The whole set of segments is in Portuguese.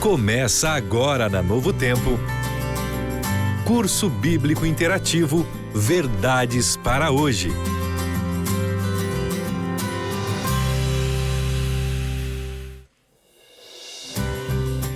Começa agora na Novo Tempo. Curso Bíblico Interativo Verdades para hoje.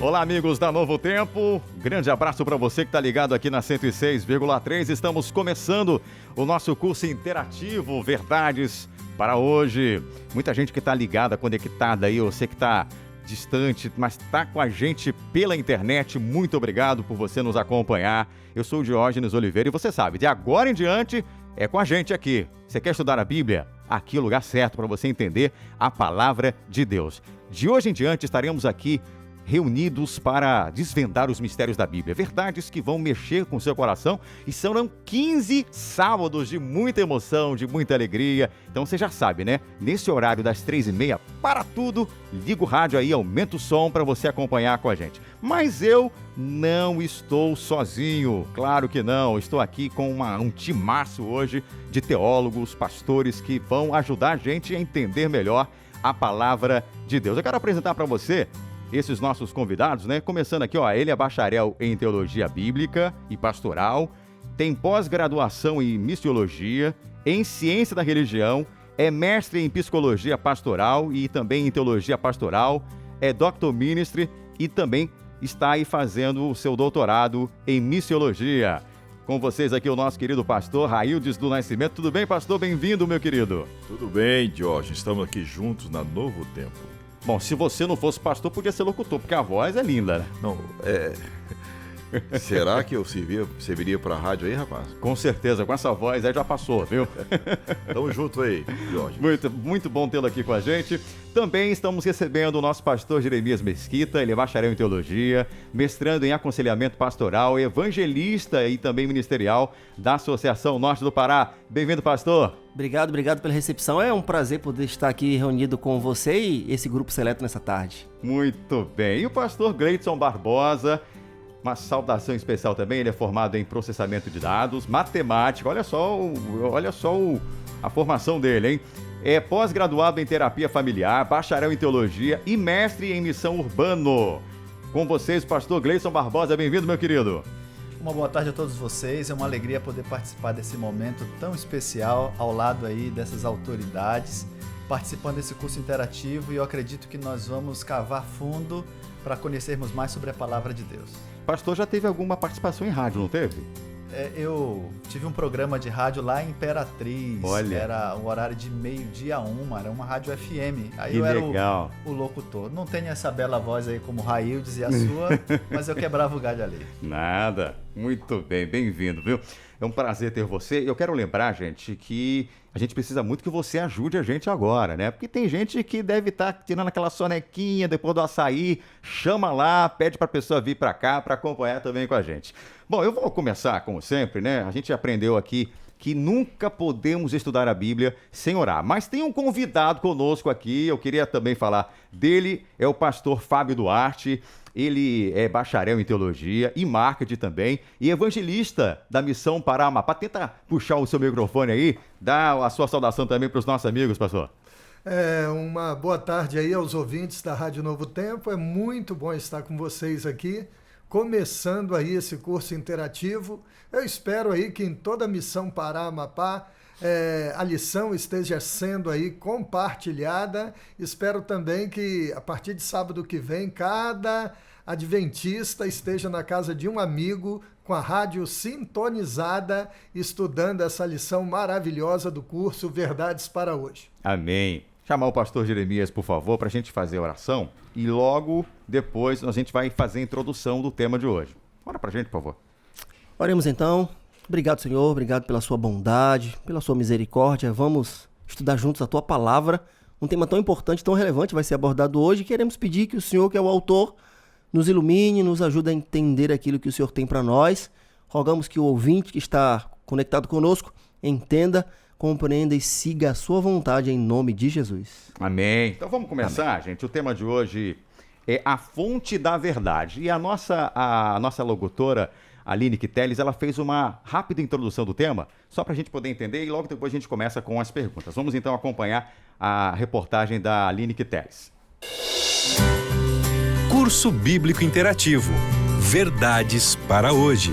Olá, amigos da Novo Tempo. Grande abraço para você que está ligado aqui na 106,3. Estamos começando o nosso curso interativo Verdades para hoje. Muita gente que está ligada, conectada aí, você que está distante, mas está com a gente pela internet. Muito obrigado por você nos acompanhar. Eu sou o Diógenes Oliveira e você sabe, de agora em diante é com a gente aqui. Você quer estudar a Bíblia? Aqui é o lugar certo para você entender a palavra de Deus. De hoje em diante estaremos aqui reunidos para desvendar os mistérios da Bíblia, verdades que vão mexer com o seu coração, e serão 15 sábados de muita emoção, de muita alegria. Então você já sabe, né? Nesse horário das 3h30, para tudo, liga o rádio aí, aumenta o som para você acompanhar com a gente. Mas eu não estou sozinho, claro que não. Estou aqui com um timaço hoje de teólogos, pastores que vão ajudar a gente a entender melhor a palavra de Deus. Eu quero apresentar para você esses nossos convidados, né? Começando aqui, ele é bacharel em Teologia Bíblica e Pastoral, tem pós-graduação em Missiologia, em Ciência da Religião, é mestre em Psicologia Pastoral e também em Teologia Pastoral, é Doctor Ministry e também está aí fazendo o seu doutorado em Missiologia. Com vocês aqui o nosso querido pastor Raildes do Nascimento. Tudo bem, pastor? Bem-vindo, meu querido. Tudo bem, Diógenes. Estamos aqui juntos na Novo Tempo. Bom, se você não fosse pastor, podia ser locutor, porque a voz é linda, né? Não, Será que eu serviria para a rádio aí, rapaz? Com certeza, com essa voz aí já passou, viu? Tamo junto aí, Jorge. Muito bom tê-lo aqui com a gente. Também estamos recebendo o nosso pastor Jeremias Mesquita, ele é bacharel em Teologia, mestrando em Aconselhamento Pastoral, evangelista e também ministerial da Associação Norte do Pará. Bem-vindo, pastor. Obrigado pela recepção. É um prazer poder estar aqui reunido com você e esse grupo seleto nessa tarde. Muito bem. E o pastor Gleidson Barbosa, uma saudação especial também, ele é formado em processamento de dados, matemática, olha só a formação dele, hein? É pós-graduado em terapia familiar, bacharel em teologia e mestre em missão urbano. Com vocês, pastor Gleidson Barbosa, bem-vindo, meu querido. Uma boa tarde a todos vocês, é uma alegria poder participar desse momento tão especial ao lado aí dessas autoridades, participando desse curso interativo, e eu acredito que nós vamos cavar fundo para conhecermos mais sobre a palavra de Deus. Pastor, já teve alguma participação em rádio, não teve? Eu tive um programa de rádio lá em Imperatriz. Olha. Era um horário de 12h a 1h, era uma rádio FM. Aí que eu era legal. o locutor. Não tenho essa bela voz aí como o Raildes e a sua, mas eu quebrava o galho ali. Nada. Muito bem, bem-vindo, viu? É um prazer ter você. Eu quero lembrar, gente, que a gente precisa muito que você ajude a gente agora, né? Porque tem gente que deve estar tirando aquela sonequinha depois do açaí, chama lá, pede para a pessoa vir para cá para acompanhar também com a gente. Bom, eu vou começar, como sempre, né? A gente aprendeu aqui que nunca podemos estudar a Bíblia sem orar. Mas tem um convidado conosco aqui, eu queria também falar dele, é o pastor Fábio Duarte. Ele é bacharel em teologia e marketing também, e evangelista da Missão Pará Amapá. Tenta puxar o seu microfone aí, dá a sua saudação também para os nossos amigos, pastor. Uma boa tarde aí aos ouvintes da Rádio Novo Tempo. É muito bom estar com vocês aqui, começando aí esse curso interativo. Eu espero aí que em toda a Missão Pará Amapá a lição esteja sendo aí compartilhada. Espero também que a partir de sábado que vem, cada adventista esteja na casa de um amigo com a rádio sintonizada, estudando essa lição maravilhosa do curso Verdades para Hoje. Amém. Chamar o pastor Jeremias, por favor, para a gente fazer a oração e logo depois a gente vai fazer a introdução do tema de hoje. Ora para a gente, por favor. Oremos então. Obrigado, Senhor, obrigado pela sua bondade, pela sua misericórdia. Vamos estudar juntos a tua palavra. Um tema tão importante, tão relevante vai ser abordado hoje. Queremos pedir que o Senhor, que é o autor, nos ilumine, nos ajude a entender aquilo que o Senhor tem para nós. Rogamos que o ouvinte que está conectado conosco entenda, compreenda e siga a sua vontade em nome de Jesus. Amém. Então vamos começar, gente. O tema de hoje é a fonte da verdade. E a nossa locutora Aline Quiteles, ela fez uma rápida introdução do tema, só para a gente poder entender, e logo depois a gente começa com as perguntas. Vamos então acompanhar a reportagem da Aline Quiteles. Curso Bíblico Interativo. Verdades para hoje.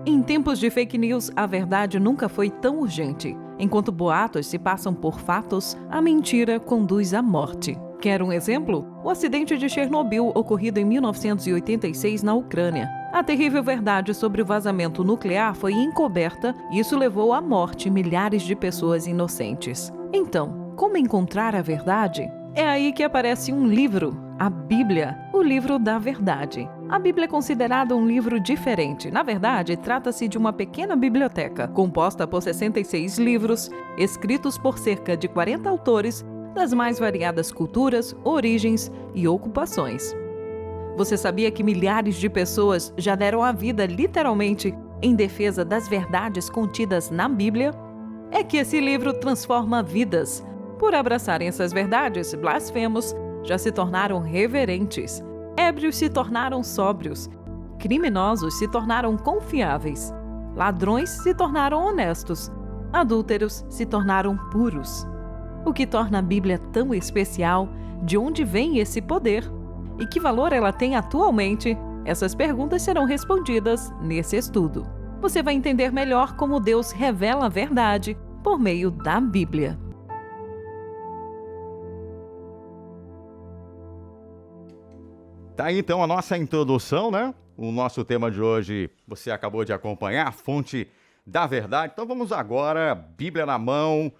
Em tempos de fake news, a verdade nunca foi tão urgente. Enquanto boatos se passam por fatos, a mentira conduz à morte. Quer um exemplo? O acidente de Chernobyl, ocorrido em 1986 na Ucrânia. A terrível verdade sobre o vazamento nuclear foi encoberta e isso levou à morte milhares de pessoas inocentes. Então, como encontrar a verdade? É aí que aparece um livro, a Bíblia, o livro da verdade. A Bíblia é considerada um livro diferente. Na verdade, trata-se de uma pequena biblioteca, composta por 66 livros, escritos por cerca de 40 autores, das mais variadas culturas, origens e ocupações. Você sabia que milhares de pessoas já deram a vida, literalmente, em defesa das verdades contidas na Bíblia? É que esse livro transforma vidas. Por abraçarem essas verdades, blasfemos já se tornaram reverentes. Ébrios se tornaram sóbrios. Criminosos se tornaram confiáveis. Ladrões se tornaram honestos. Adúlteros se tornaram puros. O que torna a Bíblia tão especial? De onde vem esse poder? E que valor ela tem atualmente? Essas perguntas serão respondidas nesse estudo. Você vai entender melhor como Deus revela a verdade por meio da Bíblia. Tá aí então a nossa introdução, né? O nosso tema de hoje, você acabou de acompanhar, a fonte da verdade. Então vamos agora, Bíblia na mão,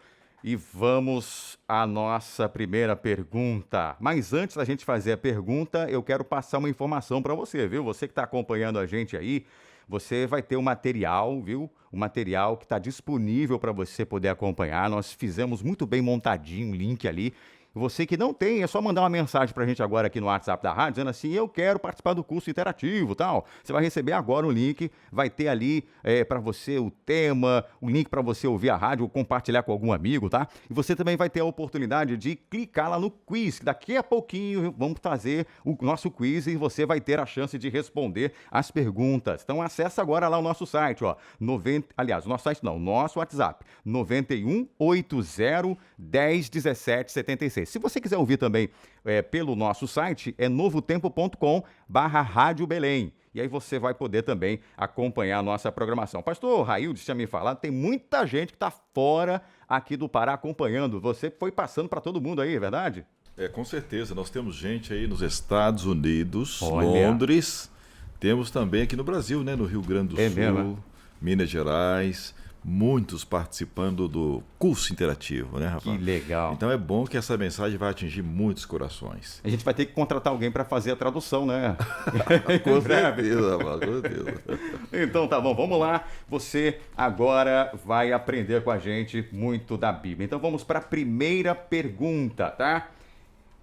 e vamos à nossa primeira pergunta. Mas antes da gente fazer a pergunta, eu quero passar uma informação para você, viu? Você que está acompanhando a gente aí, você vai ter um material, viu? Um material que está disponível para você poder acompanhar. Nós fizemos muito bem montadinho, um link ali. Você que não tem, é só mandar uma mensagem pra gente agora aqui no WhatsApp da rádio, dizendo assim, eu quero participar do curso interativo e tal. Você vai receber agora o link, vai ter ali para você o tema, o link para você ouvir a rádio ou compartilhar com algum amigo, tá? E você também vai ter a oportunidade de clicar lá no quiz, que daqui a pouquinho vamos fazer o nosso quiz e você vai ter a chance de responder as perguntas. Então acessa agora lá o nosso site, ó, nosso WhatsApp, 9180 10 17 76. Se você quiser ouvir também pelo nosso site, é novotempo.com/Rádio Belém. E aí você vai poder também acompanhar a nossa programação. Pastor Raildes tinha me falado, tem muita gente que está fora aqui do Pará acompanhando. Você foi passando para todo mundo aí, é verdade? Com certeza. Nós temos gente aí nos Estados Unidos, Olha. Londres. Temos também aqui no Brasil, né? No Rio Grande do Sul, mesmo? Minas Gerais. Muitos participando do curso interativo, né, Rafael? Que legal. Então é bom que essa mensagem vai atingir muitos corações. A gente vai ter que contratar alguém para fazer a tradução, né? Com certeza, Rafael, com certeza. Então tá bom, vamos lá. Você agora vai aprender com a gente muito da Bíblia. Então vamos para a primeira pergunta, tá?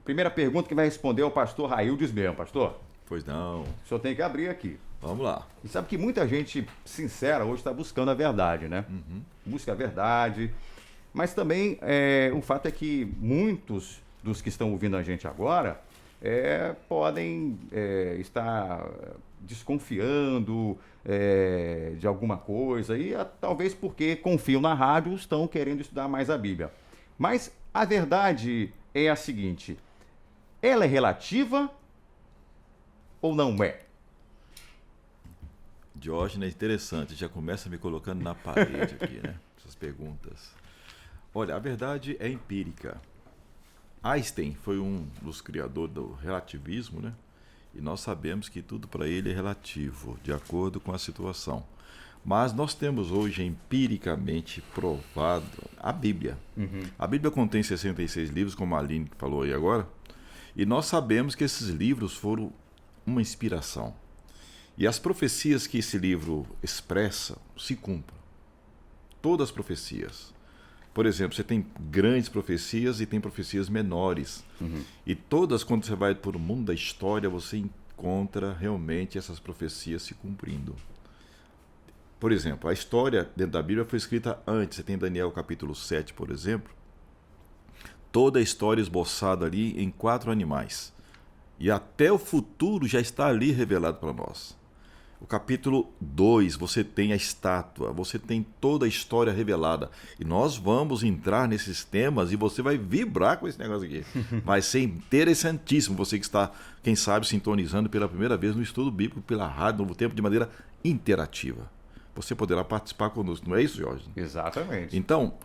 Primeira pergunta que vai responder é o pastor Raildes mesmo, pastor. Pois não. O senhor tem que abrir aqui. Vamos lá. E sabe que muita gente sincera hoje está buscando a verdade, né? Busca a verdade. Mas também o fato é que muitos dos que estão ouvindo a gente agora podem estar desconfiando de alguma coisa e talvez porque confiam na rádio estão querendo estudar mais a Bíblia. Mas a verdade é a seguinte: ela é relativa ou não é? Diógenes é interessante, já começa me colocando na parede aqui, né? Essas perguntas. Olha, a verdade é empírica. Einstein foi um dos criadores do relativismo, né? E nós sabemos que tudo para ele é relativo, de acordo com a situação. Mas nós temos hoje empiricamente provado a Bíblia. A Bíblia contém 66 livros, como a Aline falou aí agora, e nós sabemos que esses livros foram uma inspiração. E as profecias que esse livro expressa se cumprem. Todas as profecias. Por exemplo, você tem grandes profecias e tem profecias menores. E todas, quando você vai por o mundo da história, você encontra realmente essas profecias se cumprindo. Por exemplo, a história dentro da Bíblia foi escrita antes. Você tem Daniel capítulo 7, por exemplo. Toda a história esboçada ali em 4 animais. E até o futuro já está ali revelado para nós. O capítulo 2, você tem a estátua, você tem toda a história revelada. E nós vamos entrar nesses temas e você vai vibrar com esse negócio aqui. Vai ser interessantíssimo você que está, quem sabe, sintonizando pela primeira vez no estudo bíblico pela Rádio Novo Tempo de maneira interativa. Você poderá participar conosco, não é isso, Jorge? Exatamente. Então,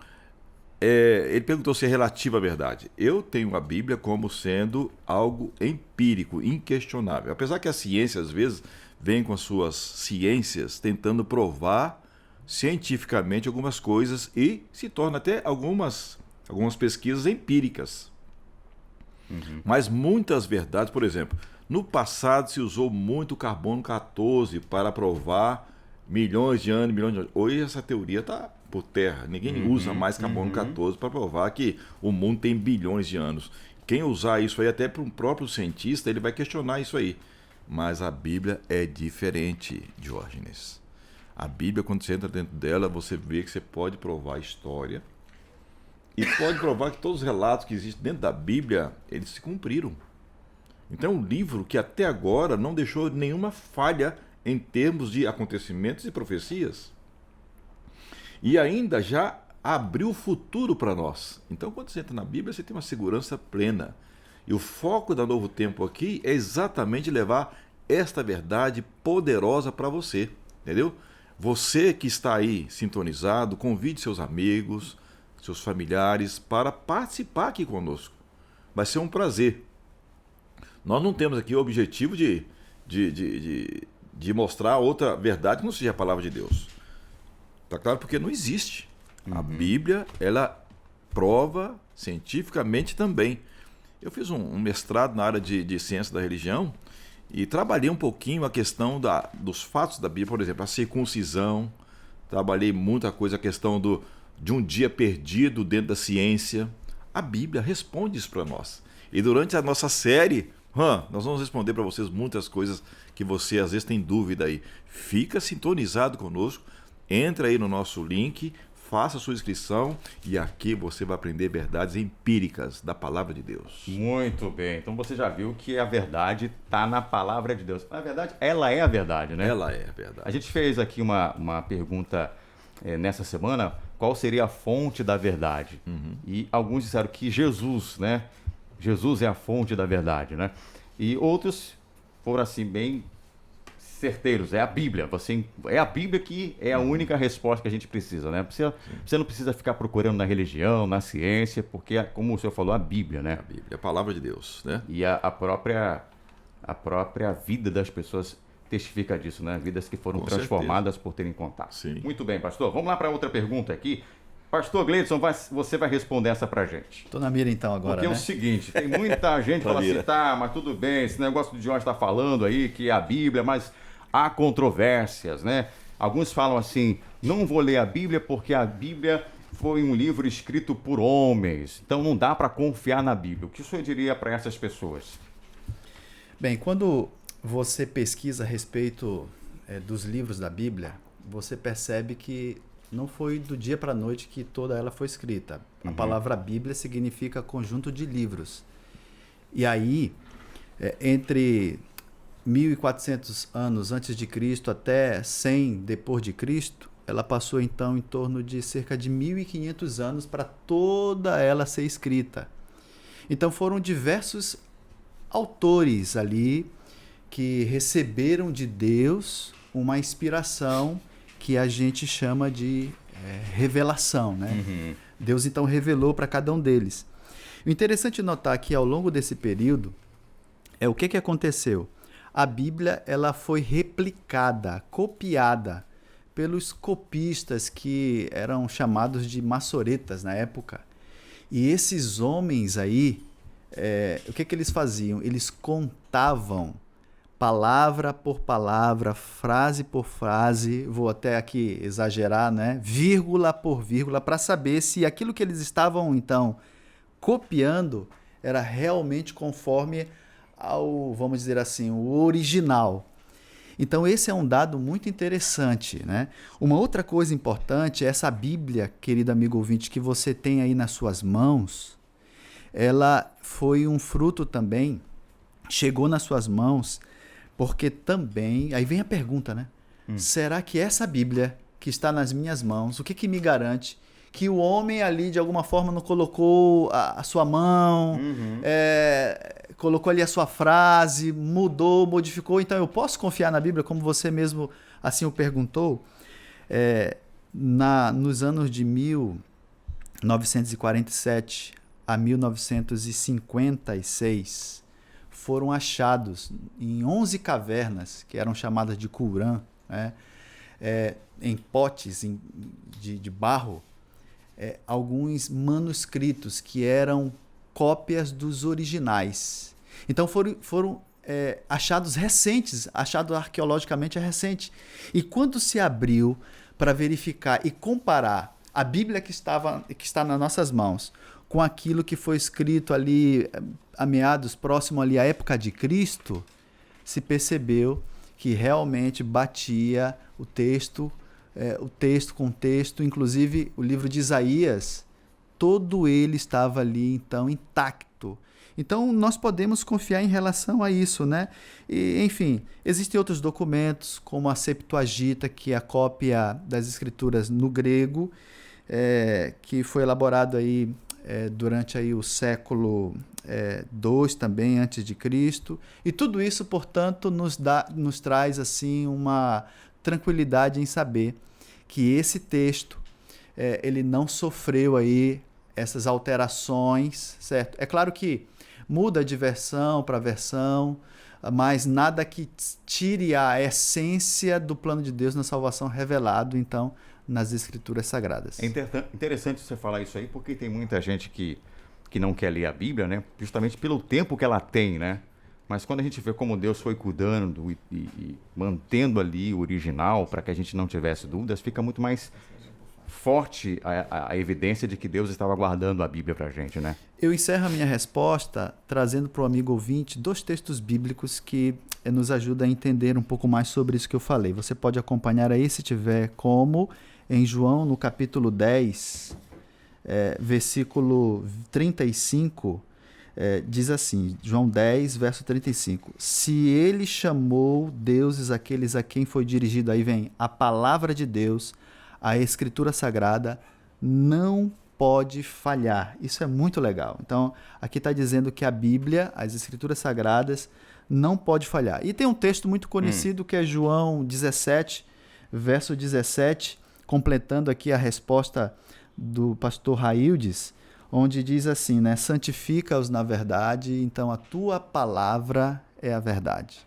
ele perguntou se é relativa à verdade. Eu tenho a Bíblia como sendo algo empírico, inquestionável. Apesar que a ciência, às vezes, vem com as suas ciências tentando provar cientificamente algumas coisas e se torna até algumas pesquisas empíricas. Mas muitas verdades, por exemplo, no passado se usou muito carbono 14 para provar milhões de anos. Hoje essa teoria está por terra. Ninguém usa mais carbono 14 para provar que o mundo tem bilhões de anos. Quem usar isso aí, até para um próprio cientista, ele vai questionar isso aí. Mas a Bíblia é diferente, Diógenes. A Bíblia, quando você entra dentro dela, você vê que você pode provar a história e pode provar que todos os relatos que existem dentro da Bíblia, eles se cumpriram. Então é um livro que até agora não deixou nenhuma falha em termos de acontecimentos e profecias. E ainda já abriu o futuro para nós. Então quando você entra na Bíblia, você tem uma segurança plena. E o foco da Novo Tempo aqui é exatamente levar esta verdade poderosa para você, entendeu? Você que está aí sintonizado, convide seus amigos, seus familiares para participar aqui conosco. Vai ser um prazer. Nós não temos aqui o objetivo de mostrar outra verdade que não seja a palavra de Deus. Tá claro? Porque não existe. A Bíblia, ela prova cientificamente também. Eu fiz um mestrado na área de ciência da religião e trabalhei um pouquinho a questão dos fatos da Bíblia, por exemplo, a circuncisão. Trabalhei muita coisa, a questão de um dia perdido dentro da ciência. A Bíblia responde isso para nós. E durante a nossa série, nós vamos responder para vocês muitas coisas que você às vezes tem dúvida aí. Fica sintonizado conosco, entra aí no nosso link, faça a sua inscrição e aqui você vai aprender verdades empíricas da Palavra de Deus. Muito bem. Então você já viu que a verdade está na Palavra de Deus. Na verdade, ela é a verdade, né? Ela é a verdade. A gente fez aqui uma pergunta nessa semana, qual seria a fonte da verdade? E alguns disseram que Jesus, né? Jesus é a fonte da verdade, né? E outros foram assim bem certeiros, é a Bíblia. É a Bíblia que é a única resposta que a gente precisa, né? Você não precisa ficar procurando na religião, na ciência, porque, como o senhor falou, a Bíblia, né? A Bíblia, a palavra de Deus, né? E a própria vida das pessoas testifica disso, né? Vidas que foram transformadas por terem contato. Sim. Muito bem, pastor. Vamos lá para outra pergunta aqui. Pastor Gleidson, você vai responder essa pra gente. Tô na mira então agora, Porque é o seguinte, tem muita gente que fala assim, mas tudo bem, esse negócio de Jorge está falando aí, que é a Bíblia, mas há controvérsias, né? Alguns falam assim, não vou ler a Bíblia porque a Bíblia foi um livro escrito por homens, então não dá para confiar na Bíblia. O que o senhor diria para essas pessoas? Bem, quando você pesquisa a respeito dos livros da Bíblia, você percebe que não foi do dia para a noite que toda ela foi escrita. A palavra Bíblia significa conjunto de livros. E aí, entre 1400 anos antes de Cristo até 100 depois de Cristo, ela passou então em torno de cerca de 1500 anos para toda ela ser escrita. Então foram diversos autores ali que receberam de Deus uma inspiração que a gente chama de revelação, né? Deus então revelou para cada um deles. O interessante notar que ao longo desse período o que aconteceu. A Bíblia ela foi replicada, copiada pelos copistas que eram chamados de maçoretas na época. E esses homens aí, o que eles faziam? Eles contavam palavra por palavra, frase por frase, vou até aqui exagerar, né? Vírgula por vírgula, para saber se aquilo que eles estavam, então, copiando era realmente conforme ao, vamos dizer assim, o original. Então, esse é um dado muito interessante, né? Uma outra coisa importante é essa Bíblia, querido amigo ouvinte, que você tem aí nas suas mãos, ela foi um fruto também, chegou nas suas mãos Porque também, aí vem a pergunta, né? Será que essa Bíblia que está nas minhas mãos, o que me garante que o homem ali de alguma forma não colocou a sua mão, colocou ali a sua frase, mudou, modificou? Então eu posso confiar na Bíblia, como você mesmo assim o perguntou? Nos anos de 1947 a 1956, foram achados em 11 cavernas, que eram chamadas de Qumran, né? Em potes de barro, alguns manuscritos que eram cópias dos originais. Então foram achados recentes, achado arqueologicamente recente. E quando se abriu para verificar e comparar a Bíblia que está nas nossas mãos com aquilo que foi escrito ali a meados, próximo ali à época de Cristo, se percebeu que realmente batia o texto com texto, inclusive o livro de Isaías, todo ele estava ali, então, intacto. Então, nós podemos confiar em relação a isso, né? E, enfim, existem outros documentos, como a Septuaginta, que é a cópia das Escrituras no grego, que foi elaborado aí durante aí o século II também, antes de Cristo. E tudo isso, portanto, nos traz assim uma tranquilidade em saber que esse texto ele não sofreu aí essas alterações, certo? É claro que muda de versão para versão, mas nada que tire a essência do plano de Deus na salvação revelado, então, nas Escrituras Sagradas. É interessante você falar isso aí, porque tem muita gente que não quer ler a Bíblia, né? Justamente pelo tempo que ela tem, né? Mas quando a gente vê como Deus foi cuidando e mantendo ali o original para que a gente não tivesse dúvidas, fica muito mais forte a evidência de que Deus estava guardando a Bíblia para a gente, né? Eu encerro a minha resposta trazendo para o amigo ouvinte 2 textos bíblicos que nos ajudam a entender um pouco mais sobre isso que eu falei. Você pode acompanhar aí, se tiver como, em João, no capítulo 10, versículo 35, diz assim, João 10, verso 35. Se ele chamou deuses aqueles a quem foi dirigido, aí vem a palavra de Deus, a Escritura Sagrada, não pode falhar. Isso é muito legal. Então, aqui está dizendo que a Bíblia, as Escrituras Sagradas, não pode falhar. E tem um texto muito conhecido que é João 17, verso 17, completando aqui a resposta do pastor Raildes, onde diz assim, né? Santifica-os na verdade, então a tua palavra é a verdade.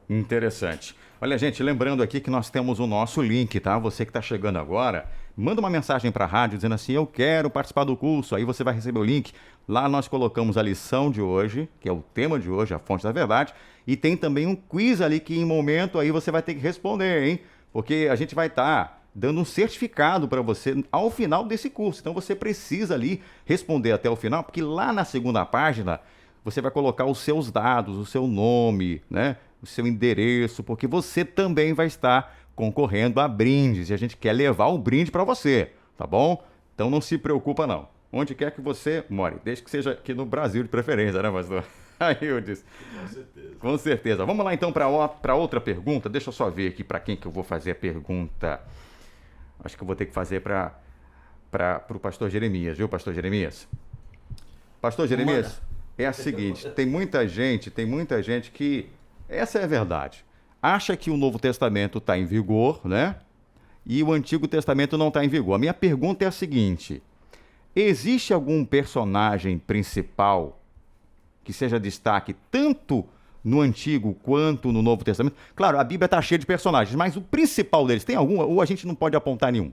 Interessante. Olha, gente, lembrando aqui que nós temos o nosso link, tá? Você que está chegando agora, manda uma mensagem para a rádio dizendo assim, eu quero participar do curso, aí você vai receber o link. Lá nós colocamos a lição de hoje, que é o tema de hoje, a fonte da verdade, e tem também um quiz ali que em momento aí você vai ter que responder, hein? Porque a gente vai estar dando um certificado para você ao final desse curso. Então você precisa ali responder até o final, porque lá na segunda página você vai colocar os seus dados, o seu nome, né? O seu endereço, porque você também vai estar concorrendo a brindes e a gente quer levar o brinde para você, tá bom? Então não se preocupa não. Onde quer que você more, desde que seja aqui no Brasil de preferência, né, pastor? Aí eu disse. Com certeza. Com certeza. Vamos lá então para outra pergunta. Deixa eu só ver aqui para quem que eu vou fazer a pergunta. Acho que eu vou ter que fazer para o pastor Jeremias, viu, pastor Jeremias? Pastor Jeremias, é a seguinte, tem muita gente que, essa é a verdade, acha que o Novo Testamento está em vigor, né? E o Antigo Testamento não está em vigor. A minha pergunta é a seguinte, existe algum personagem principal que seja destaque tanto no Antigo quanto no Novo Testamento? Claro, a Bíblia está cheia de personagens, mas o principal deles, tem algum? Ou a gente não pode apontar nenhum?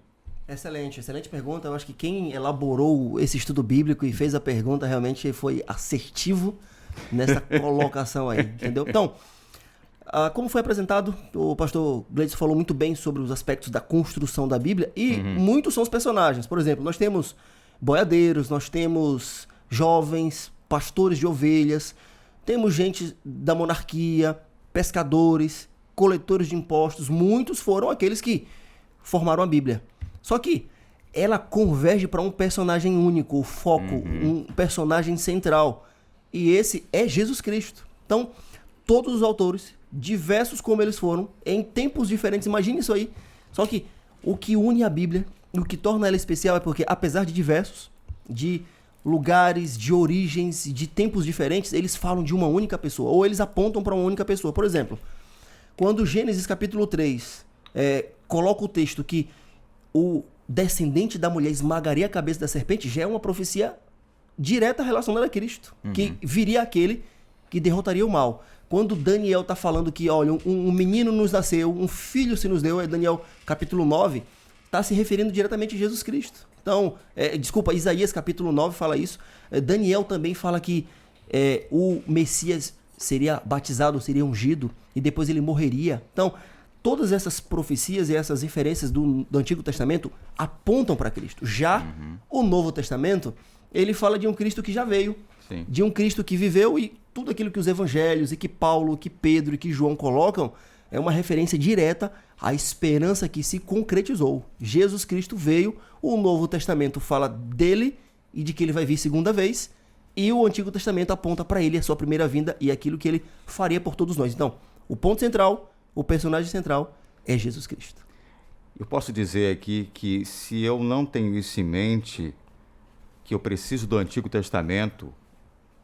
Excelente pergunta. Eu acho que quem elaborou esse estudo bíblico e fez a pergunta realmente foi assertivo nessa colocação aí, entendeu? Então, como foi apresentado, o pastor Gleidson falou muito bem sobre os aspectos da construção da Bíblia e muitos são os personagens. Por exemplo, nós temos boiadeiros, nós temos jovens, pastores de ovelhas, temos gente da monarquia, pescadores, coletores de impostos, muitos foram aqueles que formaram a Bíblia. Só que ela converge para um personagem único, o foco, um personagem central. E esse é Jesus Cristo. Então, todos os autores diversos como eles foram, em tempos diferentes. Imagine isso aí. Só que o que une a Bíblia e o que torna ela especial é porque, apesar de diversos, de lugares, de origens, de tempos diferentes, eles falam de uma única pessoa, ou eles apontam para uma única pessoa. Por exemplo, quando Gênesis capítulo 3 coloca o texto que o descendente da mulher esmagaria a cabeça da serpente, já é uma profecia direta relacionada a Cristo, que viria aquele que derrotaria o mal. Quando Daniel está falando que, olha, um menino nos nasceu, um filho se nos deu, é Daniel capítulo 9, está se referindo diretamente a Jesus Cristo. Então, Isaías capítulo 9 fala isso. Daniel também fala que o Messias seria batizado, seria ungido, e depois ele morreria. Então, todas essas profecias e essas referências do Antigo Testamento apontam para Cristo. Já o Novo Testamento, ele fala de um Cristo que já veio, Sim. de um Cristo que viveu, e tudo aquilo que os evangelhos, e que Paulo, que Pedro e que João colocam, é uma referência direta à esperança que se concretizou. Jesus Cristo veio, o Novo Testamento fala dele e de que ele vai vir segunda vez, e o Antigo Testamento aponta para ele a sua primeira vinda e aquilo que ele faria por todos nós. Então, o ponto central, o personagem central é Jesus Cristo. Eu posso dizer aqui que se eu não tenho isso em mente, que eu preciso do Antigo Testamento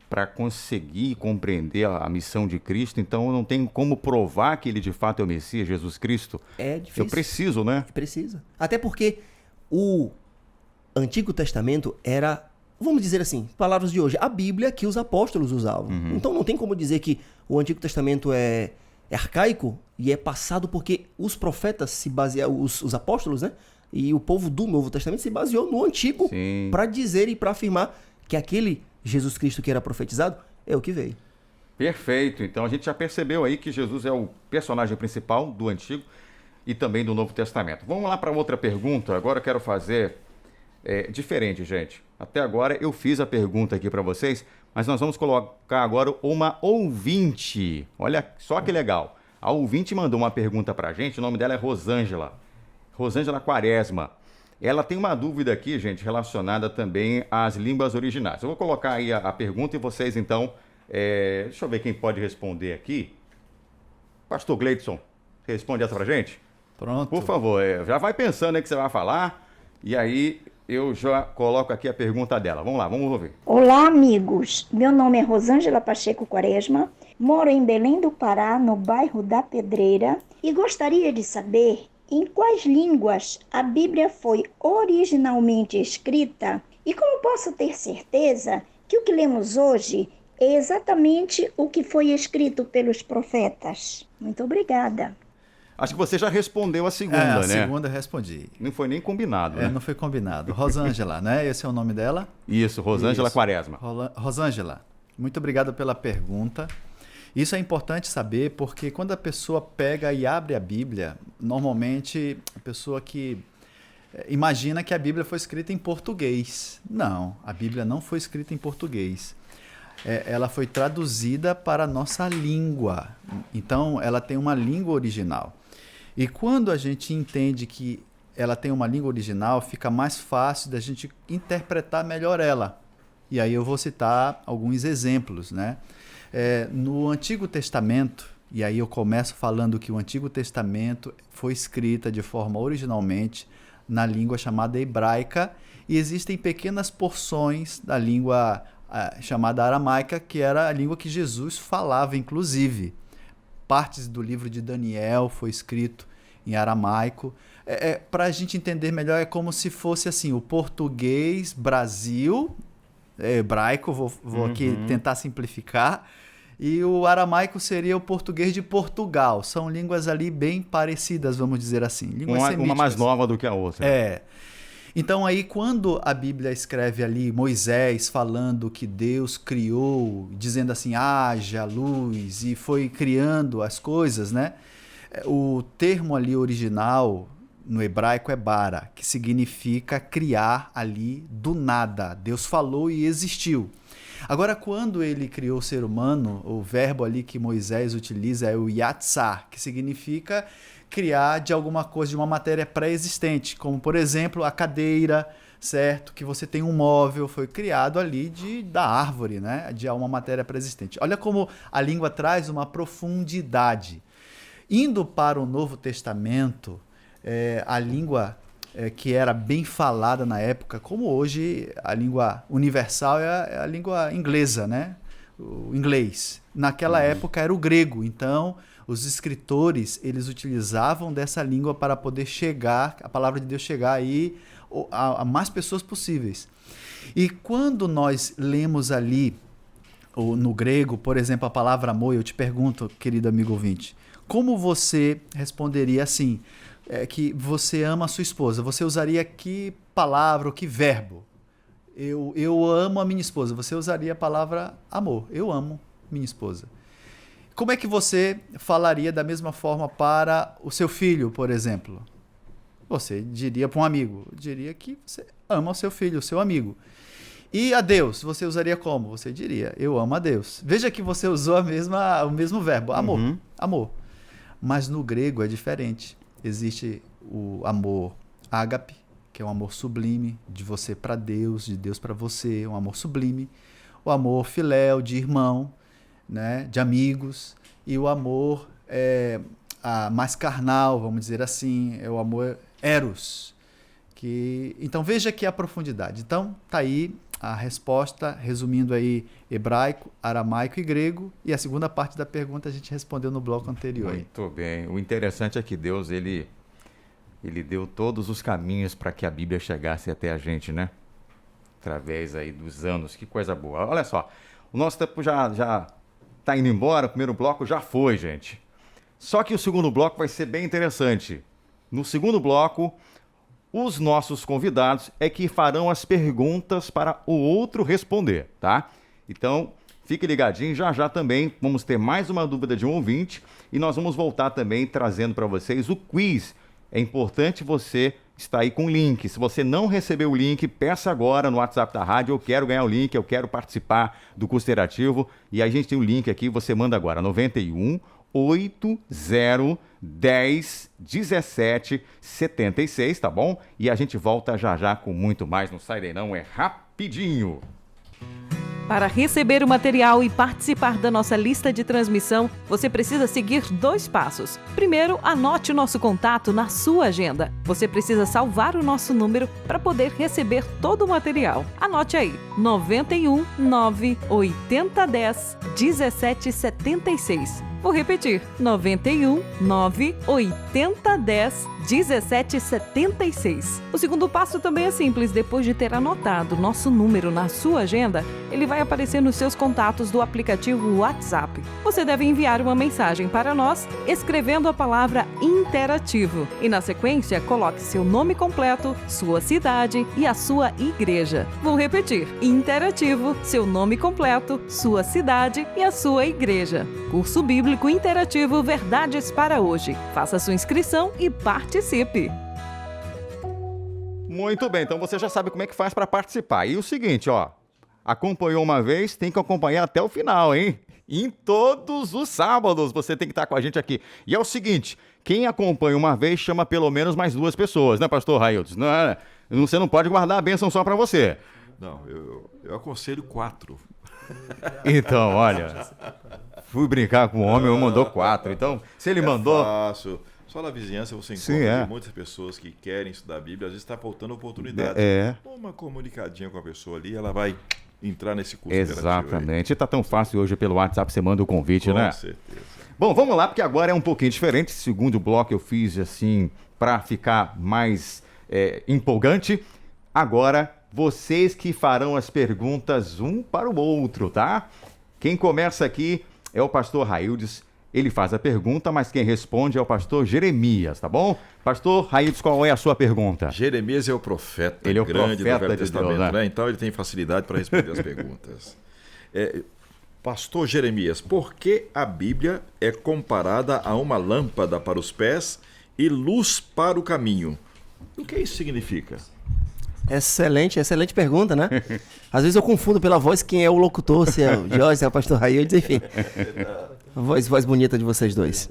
para conseguir compreender a missão de Cristo, então eu não tenho como provar que ele de fato é o Messias, Jesus Cristo. É difícil. Eu preciso, né? Precisa. Até porque o Antigo Testamento era, vamos dizer assim, palavras de hoje, a Bíblia que os apóstolos usavam. Então não tem como dizer que o Antigo Testamento é arcaico e é passado porque os profetas se basearam, os apóstolos, né? E o povo do Novo Testamento se baseou no Antigo para dizer e para afirmar que aquele Jesus Cristo que era profetizado é o que veio. Perfeito. Então a gente já percebeu aí que Jesus é o personagem principal do Antigo e também do Novo Testamento. Vamos lá para outra pergunta. Agora eu quero fazer diferente, gente. Até agora eu fiz a pergunta aqui para vocês, mas nós vamos colocar agora uma ouvinte. Olha só que legal. A ouvinte mandou uma pergunta para a gente, o nome dela é Rosângela. Rosângela Quaresma. Ela tem uma dúvida aqui, gente, relacionada também às línguas originais. Eu vou colocar aí a pergunta e vocês, então... deixa eu ver quem pode responder aqui. Pastor Gleidson, você responde essa pra gente? Pronto. Por favor, já vai pensando aí que você vai falar. E aí eu já coloco aqui a pergunta dela. Vamos lá, vamos ouvir. Olá, amigos. Meu nome é Rosângela Pacheco Quaresma. Moro em Belém do Pará, no bairro da Pedreira. E gostaria de saber em quais línguas a Bíblia foi originalmente escrita e como posso ter certeza que o que lemos hoje é exatamente o que foi escrito pelos profetas. Muito obrigada. Acho que você já respondeu a segunda, A né? segunda eu respondi. Não foi nem combinado, né? Não foi combinado. Rosângela, né? Esse é o nome dela? Isso, Rosângela Isso. Quaresma. Rosângela, muito obrigado pela pergunta. Isso é importante saber porque quando a pessoa pega e abre a Bíblia, normalmente a pessoa que imagina que a Bíblia foi escrita em português. Não, a Bíblia não foi escrita em português. Ela foi traduzida para a nossa língua. Então, ela tem uma língua original. E quando a gente entende que ela tem uma língua original, fica mais fácil da gente interpretar melhor ela. E aí eu vou citar alguns exemplos, né? No Antigo Testamento, e aí eu começo falando que o Antigo Testamento foi escrita de forma originalmente na língua chamada hebraica, e existem pequenas porções da língua chamada aramaica, que era a língua que Jesus falava, inclusive. Partes do livro de Daniel foi escrito em aramaico. Para a gente entender melhor, é como se fosse assim, o português Brasil, hebraico, vou aqui tentar simplificar, e o aramaico seria o português de Portugal. São línguas ali bem parecidas, vamos dizer assim. Línguas semíticas. Uma mais nova do que a outra. Então aí quando a Bíblia escreve ali Moisés falando que Deus criou, dizendo assim, haja luz, e foi criando as coisas, né? O termo ali original no hebraico é bara, que significa criar ali do nada. Deus falou e existiu. Agora, quando ele criou o ser humano, o verbo ali que Moisés utiliza é o yatsar, que significa criar de alguma coisa, de uma matéria pré-existente, como, por exemplo, a cadeira, certo? Que você tem um móvel, foi criado ali da árvore, né? De uma matéria pré-existente. Olha como a língua traz uma profundidade. Indo para o Novo Testamento, a língua que era bem falada na época, como hoje a língua universal é a língua inglesa, né? O inglês. Naquela época era o grego, então os escritores eles utilizavam dessa língua para poder chegar, a palavra de Deus chegar aí a mais pessoas possíveis. E quando nós lemos ali no grego, por exemplo, a palavra amor, eu te pergunto, querido amigo ouvinte, como você responderia assim, que você ama a sua esposa? Você usaria que palavra ou que verbo? Eu amo a minha esposa. Você usaria a palavra amor. Eu amo minha esposa. Como é que você falaria da mesma forma para o seu filho, por exemplo? Você diria para um amigo. Diria que você ama o seu filho, o seu amigo. E a Deus, você usaria como? Você diria, eu amo a Deus. Veja que você usou o mesmo verbo, amor. Amor. Mas no grego é diferente. Existe o amor ágape, que é um amor sublime, de você para Deus, de Deus para você, um amor sublime. O amor filéu, de irmão, né, de amigos. E o amor mais carnal, vamos dizer assim, é o amor eros. Então veja aqui a profundidade. Então tá aí a resposta, resumindo aí hebraico, aramaico e grego. E a segunda parte da pergunta a gente respondeu no bloco anterior. Muito bem. O interessante é que Deus, ele deu todos os caminhos para que a Bíblia chegasse até a gente, né? Através aí dos anos. Que coisa boa. Olha só, o nosso tempo já tá indo embora, o primeiro bloco já foi, gente. Só que o segundo bloco vai ser bem interessante. No segundo bloco, os nossos convidados é que farão as perguntas para o outro responder, tá? Então, fique ligadinho, já também vamos ter mais uma dúvida de um ouvinte e nós vamos voltar também trazendo para vocês o quiz. É importante você estar aí com o link. Se você não recebeu o link, peça agora no WhatsApp da rádio, eu quero ganhar o link, eu quero participar do curso interativo. E aí a gente tem o link aqui, você manda agora, 91 80 10 17 76, tá bom? E a gente volta já com muito mais, não sai daí não, é rapidinho. Para receber o material e participar da nossa lista de transmissão, você precisa seguir 2 passos. Primeiro, anote o nosso contato na sua agenda. Você precisa salvar o nosso número para poder receber todo o material. Anote aí, 91 9 80 10 17 76. Vou repetir, 91 9 80 10 17 76. O segundo passo também é simples. Depois de ter anotado nosso número na sua agenda, ele vai aparecer nos seus contatos do aplicativo WhatsApp. Você deve enviar uma mensagem para nós escrevendo a palavra interativo. E na sequência, coloque seu nome completo, sua cidade e a sua igreja. Vou repetir, interativo, seu nome completo, sua cidade e a sua igreja. Curso Bíblico Interativo Verdades para Hoje. Faça sua inscrição e participe. Muito bem, então você já sabe como é que faz para participar. E o seguinte, ó, acompanhou uma vez, tem que acompanhar até o final, hein? Em todos os sábados você tem que estar com a gente aqui. E é o seguinte, quem acompanha uma vez chama pelo menos mais 2 pessoas, né, pastor Railton? Você não pode guardar a bênção só para você. Não, eu aconselho 4. Então, olha, fui brincar com o homem, eu mandou 4. Então, se ele mandou... Fácil. Só na vizinhança você encontra muitas pessoas que querem estudar a Bíblia, às vezes está faltando oportunidade. Uma comunicadinha com a pessoa ali, ela vai entrar nesse curso. Exatamente. Está tão fácil hoje pelo WhatsApp, você manda o convite, com né? Com certeza. Bom, vamos lá, porque agora é um pouquinho diferente. Segundo bloco eu fiz assim, para ficar mais empolgante. Agora, vocês que farão as perguntas um para o outro, tá? Quem começa aqui é o pastor Raildes. Ele faz a pergunta, mas quem responde é o pastor Jeremias, tá bom? Pastor Raildes, qual é a sua pergunta? Jeremias é o profeta, ele é o grande profeta do Velho Testamento, Deus, né? Então ele tem facilidade para responder as perguntas. Pastor Jeremias, por que a Bíblia é comparada a uma lâmpada para os pés e luz para o caminho? O que isso significa? Excelente pergunta, né? Às vezes eu confundo pela voz quem é o locutor, se é o Jorge, se é o pastor Raildes, enfim. A voz bonita de vocês dois.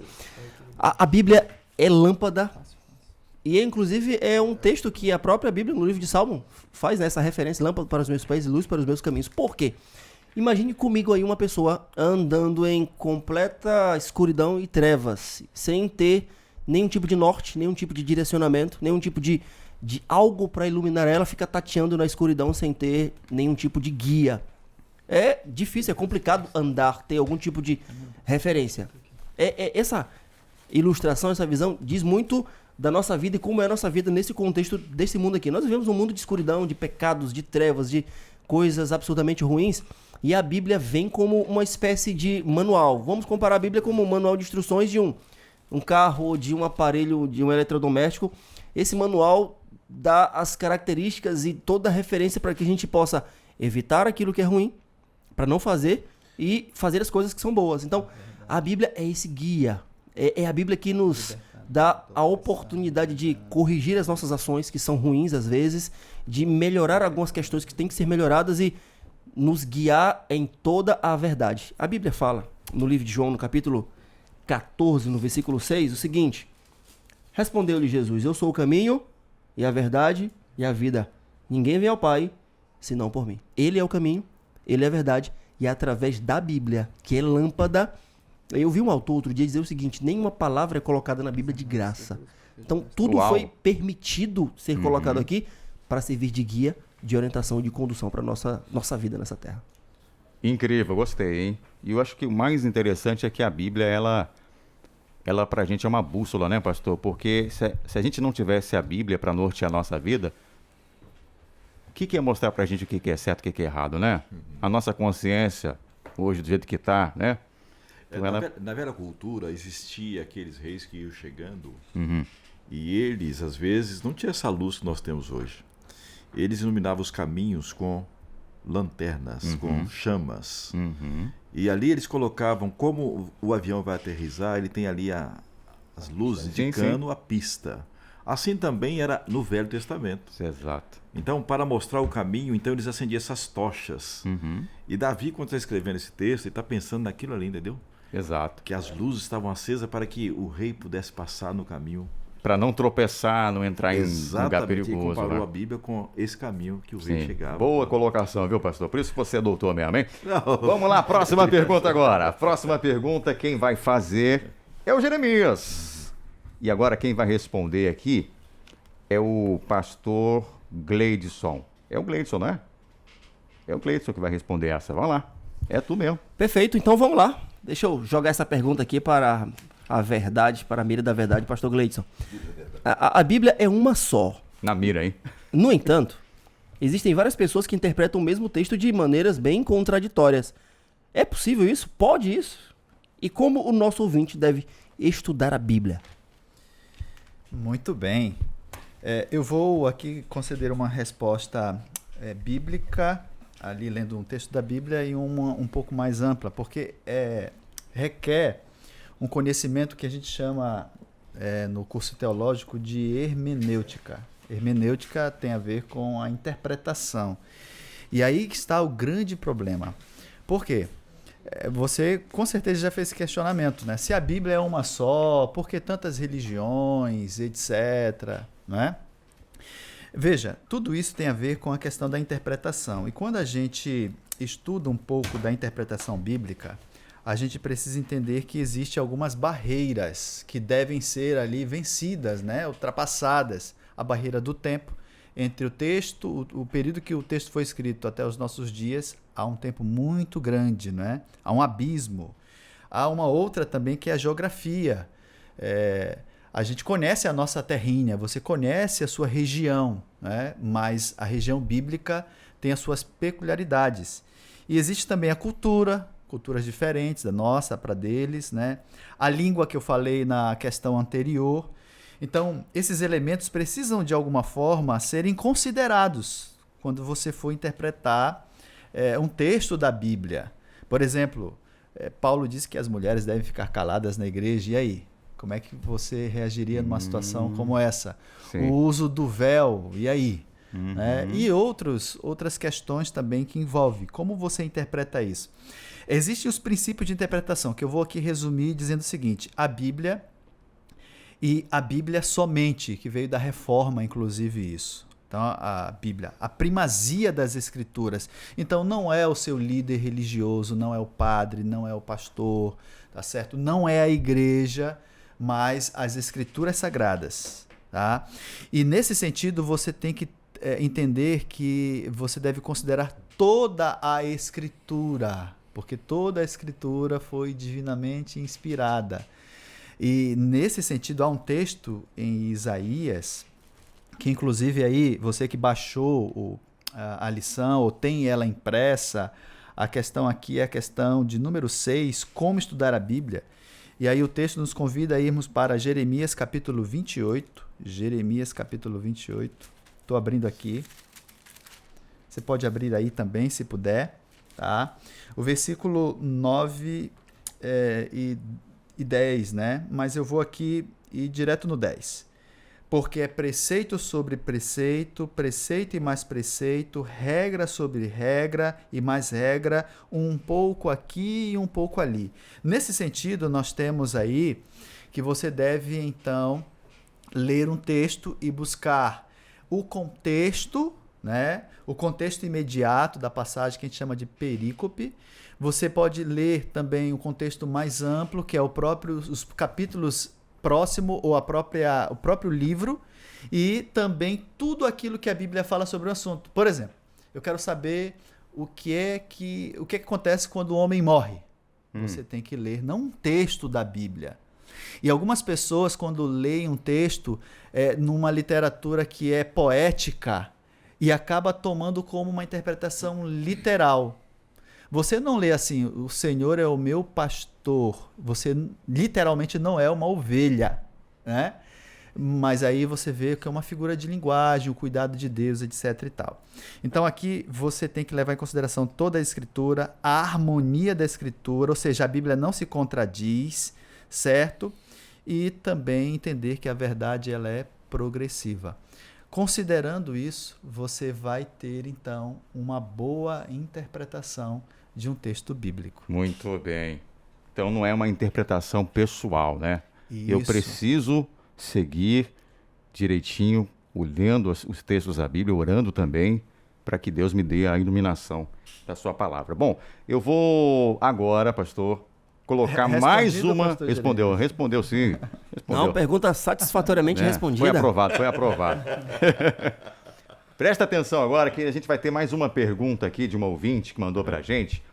A Bíblia é lâmpada E inclusive é um texto que a própria Bíblia, no livro de Salmo, faz, né, essa referência: lâmpada para os meus pés e luz para os meus caminhos. Por quê? Imagine comigo aí uma pessoa andando em completa escuridão e trevas, sem ter nenhum tipo de norte, nenhum tipo de direcionamento, nenhum tipo de algo para iluminar ela, fica tateando na escuridão sem ter nenhum tipo de guia. É difícil, é complicado andar, ter algum tipo de referência. Essa ilustração, essa visão diz muito da nossa vida e como é a nossa vida nesse contexto desse mundo aqui. Nós vivemos um mundo de escuridão, de pecados, de trevas, de coisas absolutamente ruins, e a Bíblia vem como uma espécie de manual. Vamos comparar a Bíblia como um manual de instruções de um carro, de um aparelho, de um eletrodoméstico. Esse manual dá as características e toda a referência para que a gente possa evitar aquilo que é ruim, para não fazer, e fazer as coisas que são boas. Então, a Bíblia é esse guia. É a Bíblia que nos dá a oportunidade de corrigir as nossas ações, que são ruins às vezes, de melhorar algumas questões que têm que ser melhoradas e nos guiar em toda a verdade. A Bíblia fala, no livro de João, no capítulo 14, no versículo 6, o seguinte: respondeu-lhe Jesus: eu sou o caminho e a verdade e a vida. Ninguém vem ao Pai senão por mim. Ele é o caminho, ele é a verdade, e é através da Bíblia, que é lâmpada. Eu vi um autor outro dia dizer o seguinte: nenhuma palavra é colocada na Bíblia de graça. Então tudo foi permitido ser colocado aqui para servir de guia, de orientação e de condução para nossa vida nessa terra. Incrível, gostei, hein? E eu acho que o mais interessante é que a Bíblia, ela pra gente é uma bússola, né, pastor? Porque se a gente não tivesse a Bíblia para nortear a nossa vida, o que é mostrar pra gente o que é certo e o que é errado, né? A nossa consciência, hoje, do jeito que tá, né? Então Na velha cultura, existia aqueles reis que iam chegando, e eles, às vezes, não tinham essa luz que nós temos hoje. Eles iluminavam os caminhos com lanternas, com chamas. E ali eles colocavam, como o avião vai aterrissar, ele tem ali as luzes indicando a pista. Assim também era no Velho Testamento. Exato. Então, para mostrar o caminho, então eles acendiam essas tochas. E Davi, quando está escrevendo esse texto, ele está pensando naquilo ali, entendeu? Exato. Que as luzes estavam acesas para que o rei pudesse passar no caminho. Para não tropeçar, não entrar em lugar perigoso. Exatamente, comparou, né? a Bíblia com esse caminho que o rei chegava. Boa colocação, viu, pastor? Por isso que você é doutor mesmo, hein? Vamos lá, próxima pergunta agora. A próxima pergunta, quem vai fazer é o Jeremias. E agora quem vai responder aqui é o pastor Gleidson. É o Gleidson, não é? É o Gleidson que vai responder essa. Vamos lá. É tu mesmo. Perfeito, então vamos lá. Deixa eu jogar essa pergunta aqui para a verdade, para a mira da verdade, pastor Gleidson. A Bíblia é uma só. Na mira, hein? No entanto, existem várias pessoas que interpretam o mesmo texto de maneiras bem contraditórias. É possível isso? Pode isso? E como o nosso ouvinte deve estudar a Bíblia? Muito bem. Eu vou aqui conceder uma resposta bíblica, ali lendo um texto da Bíblia, e uma um pouco mais ampla, porque requer um conhecimento que a gente chama no curso teológico de hermenêutica. Hermenêutica tem a ver com a interpretação. E aí que está o grande problema. Por quê? Você com certeza já fez esse questionamento, né? Se a Bíblia é uma só, por que tantas religiões, etc., não é? Veja, tudo isso tem a ver com a questão da interpretação. E quando a gente estuda um pouco da interpretação bíblica, a gente precisa entender que existem algumas barreiras que devem ser ali vencidas, né? Ultrapassadas. A barreira do tempo. Entre o texto, o período que o texto foi escrito até os nossos dias, há um tempo muito grande, né? Há um abismo. Há uma outra também que é a geografia. A gente conhece a nossa terrinha, você conhece a sua região, né? Mas a região bíblica tem as suas peculiaridades. E existe também a cultura, culturas diferentes da nossa para deles, né? A língua que eu falei na questão anterior. Então, esses elementos precisam, de alguma forma, serem considerados quando você for interpretar um texto da Bíblia. Por exemplo, Paulo diz que as mulheres devem ficar caladas na igreja. E aí? Como é que você reagiria numa situação como essa? Sim. O uso do véu, e aí? Né? E outras questões também que envolvem. Como você interpreta isso? Existem os princípios de interpretação, que eu vou aqui resumir dizendo o seguinte: a Bíblia e a Bíblia somente, que veio da Reforma, inclusive isso. Então, a Bíblia, a primazia das Escrituras. Então, não é o seu líder religioso, não é o padre, não é o pastor, tá certo? Não é a igreja, mas as Escrituras sagradas, tá? E nesse sentido, você tem que entender que você deve considerar toda a Escritura, porque toda a Escritura foi divinamente inspirada. E nesse sentido, há um texto em Isaías, que inclusive aí, você que baixou a lição ou tem ela impressa, a questão aqui é a questão de número 6, como estudar a Bíblia. E aí o texto nos convida a irmos para Jeremias capítulo 28. Jeremias capítulo 28. Estou abrindo aqui. Você pode abrir aí também, se puder. Tá? O versículo 9 e 10, né? Mas eu vou aqui ir direto no 10. Porque é preceito sobre preceito, preceito e mais preceito, regra sobre regra e mais regra, um pouco aqui e um pouco ali. Nesse sentido, nós temos aí que você deve, então, ler um texto e buscar o contexto, né? O contexto imediato da passagem que a gente chama de perícope. Você pode ler também o contexto mais amplo, que é os capítulos próximo ou o próprio livro, e também tudo aquilo que a Bíblia fala sobre o assunto. Por exemplo, eu quero saber o que acontece quando o homem morre. Você tem que ler não um texto da Bíblia. E algumas pessoas, quando leem um texto numa literatura que é poética e acaba tomando como uma interpretação literal. Você não lê assim, o Senhor é o meu pastor. Você literalmente não é uma ovelha, né? Mas aí você vê que é uma figura de linguagem, o cuidado de Deus, etc. e tal. Então aqui você tem que levar em consideração toda a Escritura, a harmonia da Escritura, ou seja, a Bíblia não se contradiz, certo? E também entender que a verdade ela é progressiva. Considerando isso, você vai ter então uma boa interpretação de um texto bíblico. Muito bem. Então não é uma interpretação pessoal, né? Isso. Eu preciso seguir direitinho, lendo os textos da Bíblia, orando também, para que Deus me dê a iluminação da sua palavra. Bom, eu vou agora, pastor, colocar mais uma... Respondeu sim. Respondeu. Não, pergunta satisfatoriamente respondida. Foi aprovado. Presta atenção agora que a gente vai ter mais uma pergunta aqui de uma ouvinte que mandou pra gente.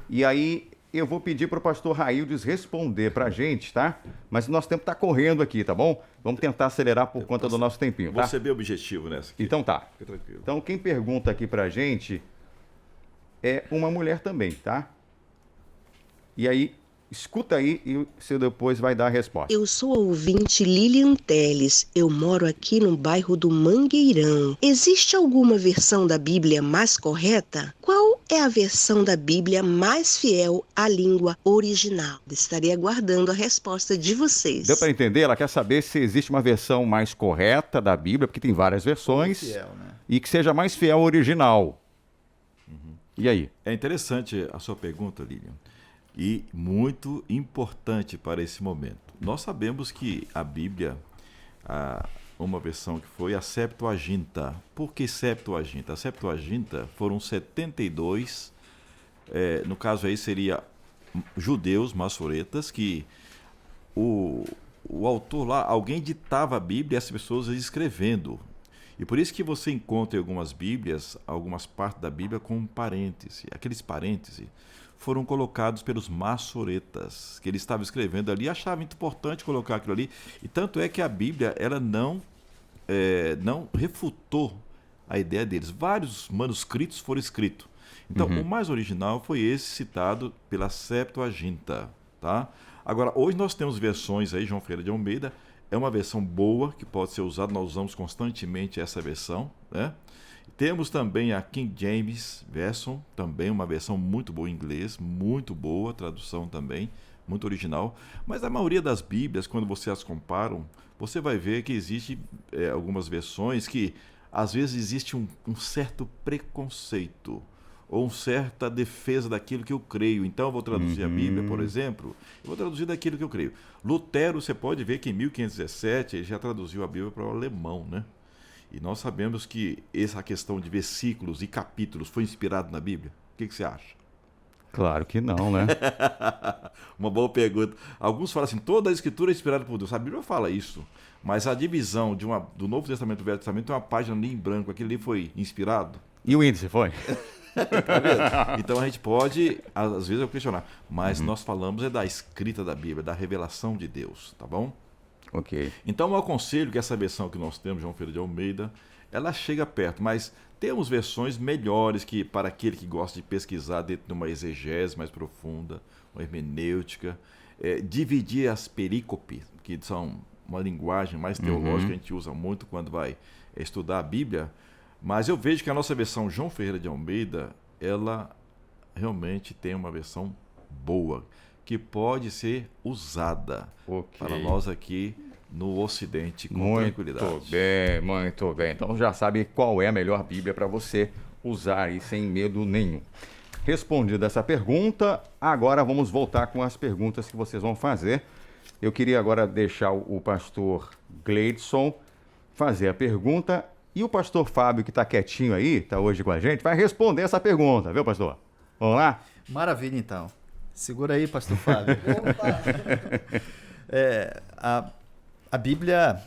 E aí eu vou pedir pro pastor Raildes responder pra gente, tá? Mas o nosso tempo tá correndo aqui, tá bom? Vamos tentar acelerar por conta do nosso tempinho, tá? Vou ser bem objetivo nessa aqui. Então tá. Fica tranquilo. Então quem pergunta aqui pra gente é uma mulher também, tá? E aí, escuta aí e você depois vai dar a resposta. Eu sou a ouvinte Lilian Teles. Eu moro aqui no bairro do Mangueirão. Existe alguma versão da Bíblia mais correta? Qual é a versão da Bíblia mais fiel à língua original? Estarei aguardando a resposta de vocês. Deu para entender? Ela quer saber se existe uma versão mais correta da Bíblia, porque tem várias versões, Fiel, né? e que seja mais fiel ao original. E aí? É interessante a sua pergunta, Lilian. E muito importante para esse momento. Nós sabemos que a Bíblia, uma versão que foi a Septuaginta. Por que Septuaginta? A Septuaginta foram 72, no caso aí seria judeus, massoretas, que o autor lá, alguém ditava a Bíblia e as pessoas escrevendo. E por isso que você encontra em algumas Bíblias, algumas partes da Bíblia com parêntese. Aqueles parênteses foram colocados pelos massoretas, que ele estava escrevendo ali, achava importante colocar aquilo ali. E tanto é que a Bíblia ela não refutou a ideia deles. Vários manuscritos foram escritos. Então, o mais original foi esse citado pela Septuaginta. Tá? Agora, hoje nós temos versões aí, João Ferreira de Almeida, é uma versão boa, que pode ser usada, nós usamos constantemente essa versão, né? Temos também a King James Version, também uma versão muito boa em inglês, muito boa, tradução também, muito original. Mas a maioria das Bíblias, quando você as comparam, você vai ver que existe algumas versões que, às vezes, existe um certo preconceito. ou uma certa defesa daquilo que eu creio. Então eu vou traduzir a Bíblia, por exemplo, eu vou traduzir daquilo que eu creio. Lutero, você pode ver que em 1517 ele já traduziu a Bíblia para o alemão, né? E nós sabemos que essa questão de versículos e capítulos foi inspirado na Bíblia. O que você acha? Claro que não, né? Uma boa pergunta. Alguns falam assim, toda a escritura é inspirada por Deus. A Bíblia fala isso. Mas a divisão do Novo Testamento e do Velho Testamento tem uma página ali em branco. Aquele livro foi inspirado? E o índice foi? Tá vendo? Então a gente pode, às vezes, questionar. Mas nós falamos da escrita da Bíblia, da revelação de Deus, tá bom? Ok. Então eu aconselho que essa versão que nós temos, João Ferreira de Almeida, ela chega perto, mas temos versões melhores que para aquele que gosta de pesquisar dentro de uma exegese mais profunda, uma hermenêutica, dividir as perícopes, que são uma linguagem mais teológica, a gente usa muito quando vai estudar a Bíblia, mas eu vejo que a nossa versão João Ferreira de Almeida, ela realmente tem uma versão boa, que pode ser usada para nós aqui no Ocidente com tranquilidade. Muito bem. Então já sabe qual é a melhor Bíblia para você usar aí sem medo nenhum. Respondida essa pergunta, agora vamos voltar com as perguntas que vocês vão fazer. Eu queria agora deixar o pastor Gleidson fazer a pergunta e o pastor Fábio, que está quietinho aí, está hoje com a gente, vai responder essa pergunta, viu, pastor? Vamos lá? Maravilha, então. Segura aí, pastor Fábio. A Bíblia,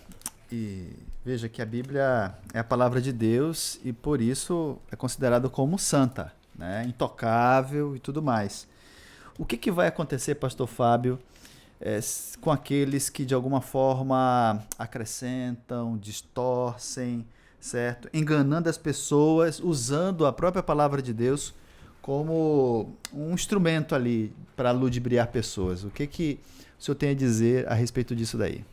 e veja que a Bíblia é a palavra de Deus e por isso é considerada como santa, né? Intocável e tudo mais. O que vai acontecer, pastor Fábio, com aqueles que de alguma forma acrescentam, distorcem, certo? Enganando as pessoas, usando a própria palavra de Deus como um instrumento ali para ludibriar pessoas. O que o senhor tem a dizer a respeito disso daí?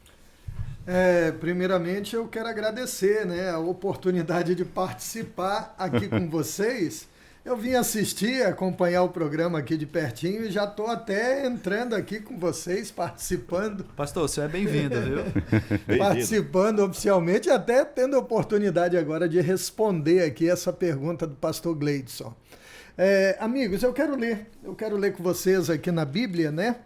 Primeiramente eu quero agradecer, né, a oportunidade de participar aqui com vocês. Eu vim assistir, acompanhar o programa aqui de pertinho e já estou até entrando aqui com vocês, participando. Pastor, o senhor é bem-vindo, viu? Participando oficialmente e até tendo a oportunidade agora de responder aqui essa pergunta do pastor Gleidson. Amigos, eu quero ler com vocês aqui na Bíblia, né?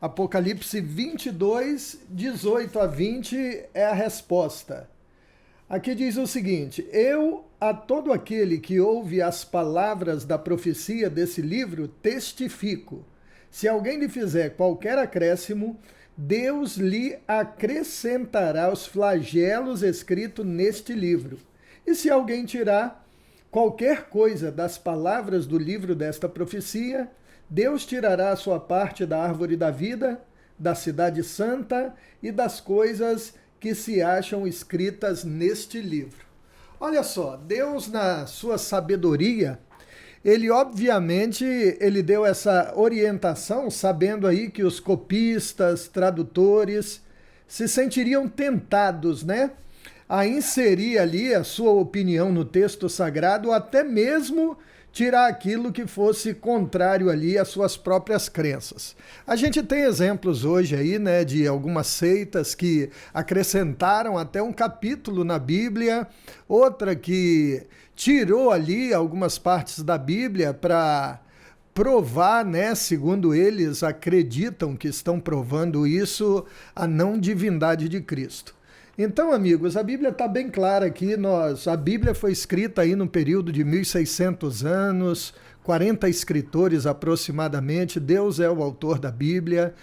Apocalipse 22, 18 a 20 é a resposta. Aqui diz o seguinte: eu, a todo aquele que ouve as palavras da profecia desse livro, testifico. Se alguém lhe fizer qualquer acréscimo, Deus lhe acrescentará os flagelos escritos neste livro. E se alguém tirar qualquer coisa das palavras do livro desta profecia, Deus tirará a sua parte da árvore da vida, da cidade santa e das coisas que se acham escritas neste livro. Olha só, Deus, na sua sabedoria, ele obviamente deu essa orientação, sabendo aí que os copistas, tradutores, se sentiriam tentados, né, a inserir ali a sua opinião no texto sagrado, ou até mesmo tirar aquilo que fosse contrário ali às suas próprias crenças. A gente tem exemplos hoje aí, né, de algumas seitas que acrescentaram até um capítulo na Bíblia, outra que tirou ali algumas partes da Bíblia para provar, né, segundo eles acreditam que estão provando isso, a não divindade de Cristo. Então, amigos, a Bíblia está bem clara aqui. A Bíblia foi escrita aí no período de 1.600 anos, 40 escritores aproximadamente. Deus é o autor da Bíblia.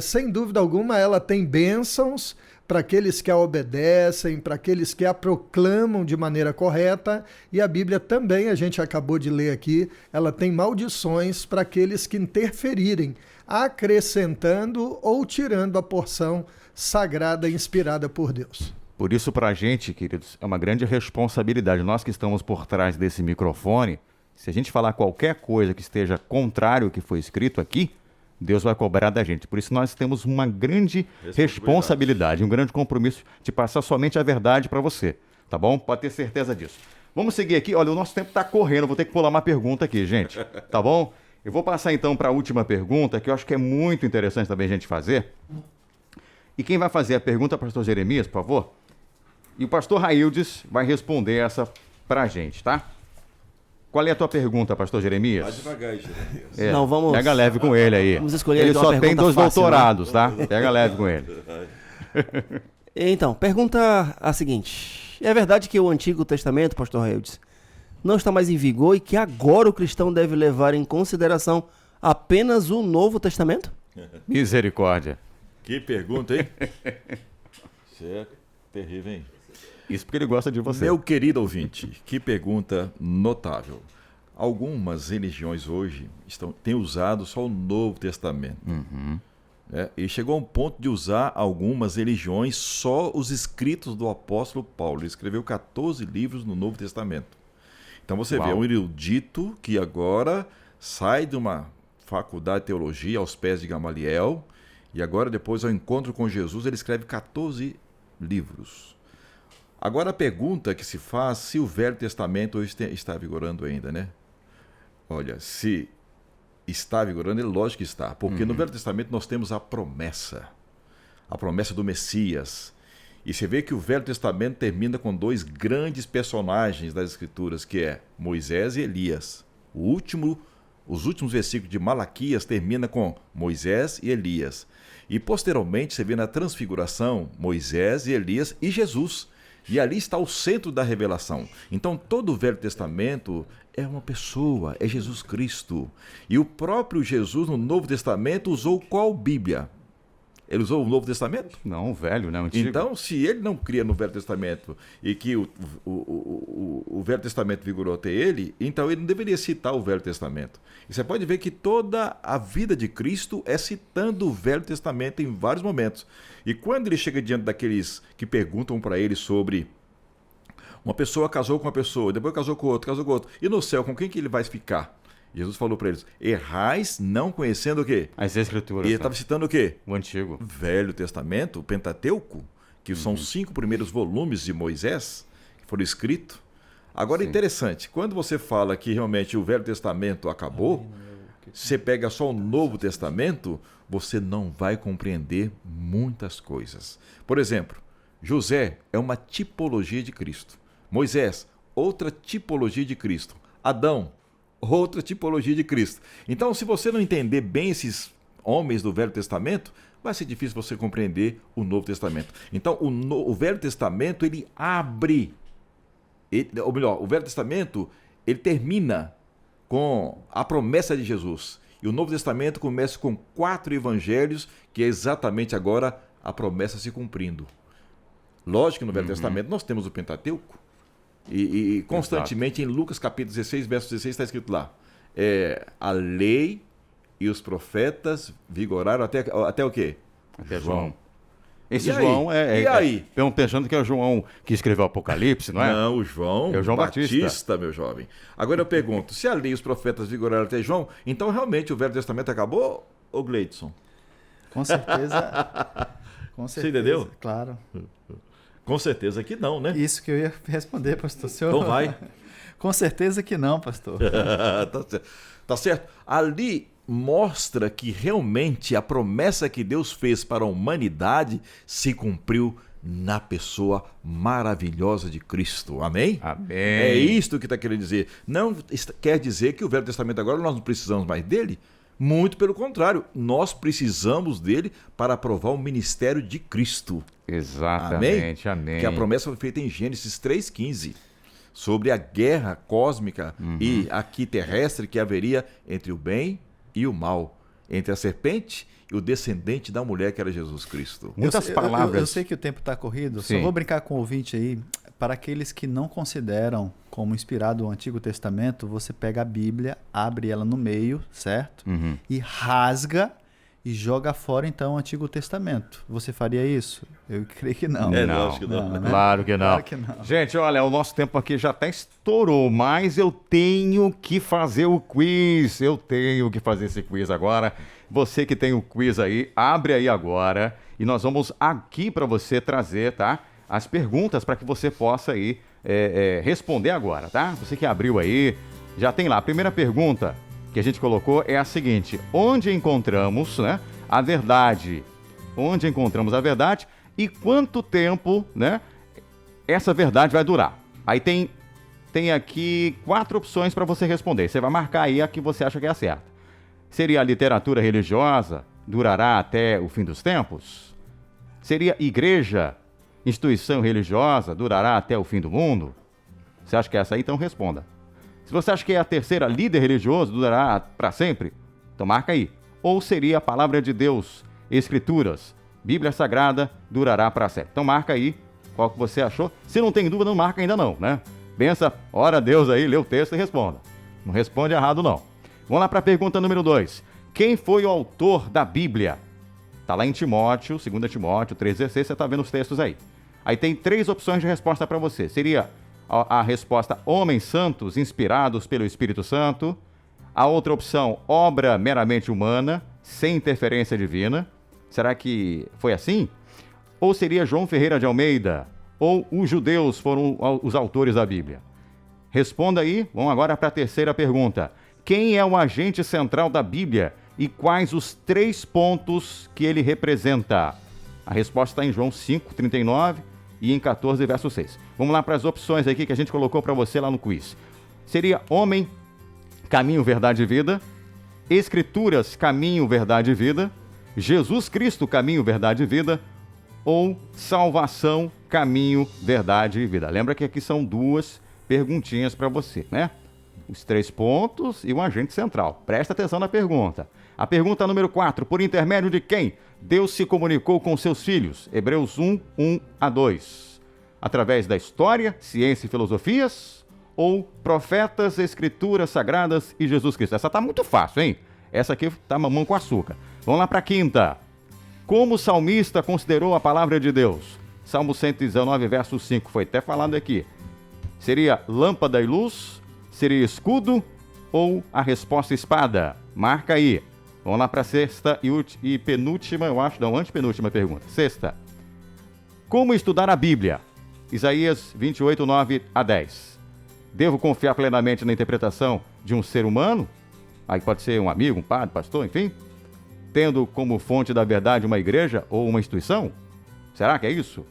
Sem dúvida alguma, ela tem bênçãos para aqueles que a obedecem, para aqueles que a proclamam de maneira correta. E a Bíblia também, a gente acabou de ler aqui, ela tem maldições para aqueles que interferirem, acrescentando ou tirando a porção sagrada e inspirada por Deus. Por isso, para a gente, queridos, é uma grande responsabilidade. Nós que estamos por trás desse microfone, se a gente falar qualquer coisa que esteja contrário ao que foi escrito aqui, Deus vai cobrar da gente. Por isso, nós temos uma grande responsabilidade, um grande compromisso de passar somente a verdade para você, tá bom? Pode ter certeza disso. Vamos seguir aqui. Olha, o nosso tempo está correndo, vou ter que pular uma pergunta aqui, gente, tá bom? Eu vou passar então para a última pergunta, que eu acho que é muito interessante também a gente fazer. E quem vai fazer a pergunta é o pastor Jeremias, por favor. E o pastor Raildes vai responder essa para a gente, tá? Qual é a tua pergunta, pastor Vai Jeremias? devagar aí, Jeremias. É, Não, vamos- Pega leve com ele aí. Vamos escolher Ele aqui uma só tem pergunta 2 fácil, doutorados, tá? Pega leve com ele. Então, pergunta a seguinte. É verdade que o Antigo Testamento, pastor Heldes, não está mais em vigor e que agora o cristão deve levar em consideração apenas o Novo Testamento? Misericórdia. Que pergunta, hein? Isso é terrível, hein? Isso porque ele gosta de você. Meu querido ouvinte, que pergunta notável. Algumas religiões hoje têm usado só o Novo Testamento. E chegou a um ponto de usar algumas religiões só os escritos do apóstolo Paulo. Ele escreveu 14 livros no Novo Testamento. Então você vê um erudito que agora sai de uma faculdade de teologia aos pés de Gamaliel e agora depois ao encontro com Jesus ele escreve 14 livros. Agora a pergunta que se faz se o Velho Testamento hoje está vigorando ainda, né? Olha, se está vigorando, ele lógico que está, porque no Velho Testamento nós temos a promessa do Messias. E você vê que o Velho Testamento termina com 2 grandes personagens das Escrituras, que é Moisés e Elias. Os últimos versículos de Malaquias terminam com Moisés e Elias. E posteriormente você vê na transfiguração Moisés e Elias e Jesus. E ali está o centro da revelação. Então todo o Velho Testamento é uma pessoa, é Jesus Cristo. E o próprio Jesus no Novo Testamento usou qual Bíblia? Ele usou o Novo Testamento? Não, velho, né? Antigo. Então, se ele não cria no Velho Testamento e que o Velho Testamento vigorou até ele, então ele não deveria citar o Velho Testamento. E você pode ver que toda a vida de Cristo é citando o Velho Testamento em vários momentos. E quando ele chega diante daqueles que perguntam para ele sobre uma pessoa casou com uma pessoa, depois casou com outro, e no céu, com quem que ele vai ficar? Jesus falou para eles, errais não conhecendo o quê? As Escrituras. E ele estava citando o quê? O Antigo. Velho Testamento, o Pentateuco, que são os 5 primeiros volumes de Moisés, que foram escritos. Agora, interessante, quando você fala que realmente o Velho Testamento acabou, você pega só o Novo Testamento, você não vai compreender muitas coisas. Por exemplo, José é uma tipologia de Cristo. Moisés, outra tipologia de Cristo. Adão, outra tipologia de Cristo. Então, se você não entender bem esses homens do Velho Testamento, vai ser difícil você compreender o Novo Testamento. Então, o Velho Testamento, ele abre, ou melhor, o Velho Testamento, ele termina com a promessa de Jesus. E o Novo Testamento começa com 4 evangelhos, que é exatamente agora a promessa se cumprindo. Lógico que no Velho Testamento nós temos o Pentateuco, e constantemente em Lucas capítulo 16, verso 16 está escrito lá, a lei e os profetas vigoraram até o quê? Até João. Esse E aí? João E aí? Eu pensando que é o João que escreveu o Apocalipse, não é? Não, o João, É o João Batista, meu jovem. Agora eu pergunto, se a lei e os profetas vigoraram até João, então realmente o Velho Testamento acabou, ou Gleidson? Com certeza. Com certeza. Você entendeu? Claro. Com certeza que não, né? Isso que eu ia responder, pastor. Senhor... Então vai. Com certeza que não, pastor. Tá certo. Ali mostra que realmente a promessa que Deus fez para a humanidade se cumpriu na pessoa maravilhosa de Cristo. Amém? Amém. É isto que está querendo dizer. Não quer dizer que o Velho Testamento agora nós não precisamos mais dele. Muito pelo contrário, nós precisamos dele para aprovar o ministério de Cristo. Exatamente, amém. Que a promessa foi feita em Gênesis 3,15, sobre a guerra cósmica e aqui terrestre que haveria entre o bem e o mal, entre a serpente e o descendente da mulher que era Jesus Cristo. Muitas palavras. Eu sei que o tempo está corrido, Sim. só vou brincar com o ouvinte aí. Para aqueles que não consideram como inspirado o Antigo Testamento, você pega a Bíblia, abre ela no meio, certo? E rasga e joga fora então o Antigo Testamento. Você faria isso? Eu creio que não. Lógico que não. né? Claro que não. Claro que não. Gente, olha, o nosso tempo aqui já até estourou, mas eu tenho que fazer o quiz. Eu tenho que fazer esse quiz agora. Você que tem o quiz aí, abre aí agora e nós vamos aqui para você trazer, tá? As perguntas para que você possa aí responder agora, tá? Você que abriu aí, já tem lá. A primeira pergunta que a gente colocou é a seguinte: onde encontramos, né, a verdade? Onde encontramos a verdade e quanto tempo, né, essa verdade vai durar? Aí tem tem aqui 4 opções para você responder. Você vai marcar aí a que você acha que é a certa. Seria a literatura religiosa, durará até o fim dos tempos? Seria igreja, instituição religiosa, durará até o fim do mundo? Você acha que é essa aí? Então responda. Se você acha que é a terceira, líder religioso, durará para sempre? Então marca aí. Ou seria a palavra de Deus, escrituras, Bíblia Sagrada, durará para sempre? Então marca aí qual que você achou. Se não tem dúvida, não marca ainda não, né? Pensa, ora a Deus aí, lê o texto e responda. Não responde errado não. Vamos lá para a pergunta número 2. Quem foi o autor da Bíblia? Está lá em Timóteo, 2 Timóteo 3,16, você está vendo os textos aí. Aí tem 3 opções de resposta para você. Seria a resposta homens santos inspirados pelo Espírito Santo. A outra opção, obra meramente humana, sem interferência divina. Será que foi assim? Ou seria João Ferreira de Almeida? Ou os judeus foram os autores da Bíblia? Responda aí. Vamos agora para a terceira pergunta. Quem é o agente central da Bíblia e quais os 3 pontos que ele representa? A resposta está em João 5:39 e em 14, verso 6. Vamos lá para as opções aqui que a gente colocou para você lá no quiz. Seria homem, caminho, verdade e vida. Escrituras, caminho, verdade e vida. Jesus Cristo, caminho, verdade e vida. Ou salvação, caminho, verdade e vida. Lembra que aqui são 2 perguntinhas para você, né? Os 3 pontos e o agente central. Presta atenção na pergunta. A pergunta número 4. Por intermédio de quem Deus se comunicou com seus filhos? Hebreus 1:1-2. Através da história, ciência e filosofias? Ou profetas, escrituras sagradas e Jesus Cristo? Essa tá muito fácil, hein? Essa aqui tá mamão com açúcar. Vamos lá para a quinta. Como o salmista considerou a palavra de Deus? Salmo 119, verso 5. Foi até falado aqui. Seria lâmpada e luz? Seria escudo ou a resposta espada? Marca aí. Vamos lá para a sexta e penúltima, eu acho, não, antepenúltima pergunta. Sexta. Como estudar a Bíblia? Isaías 28, 9-10. Devo confiar plenamente na interpretação de um ser humano? Aí pode ser um amigo, um padre, pastor, enfim. Tendo como fonte da verdade uma igreja ou uma instituição? Será que é isso?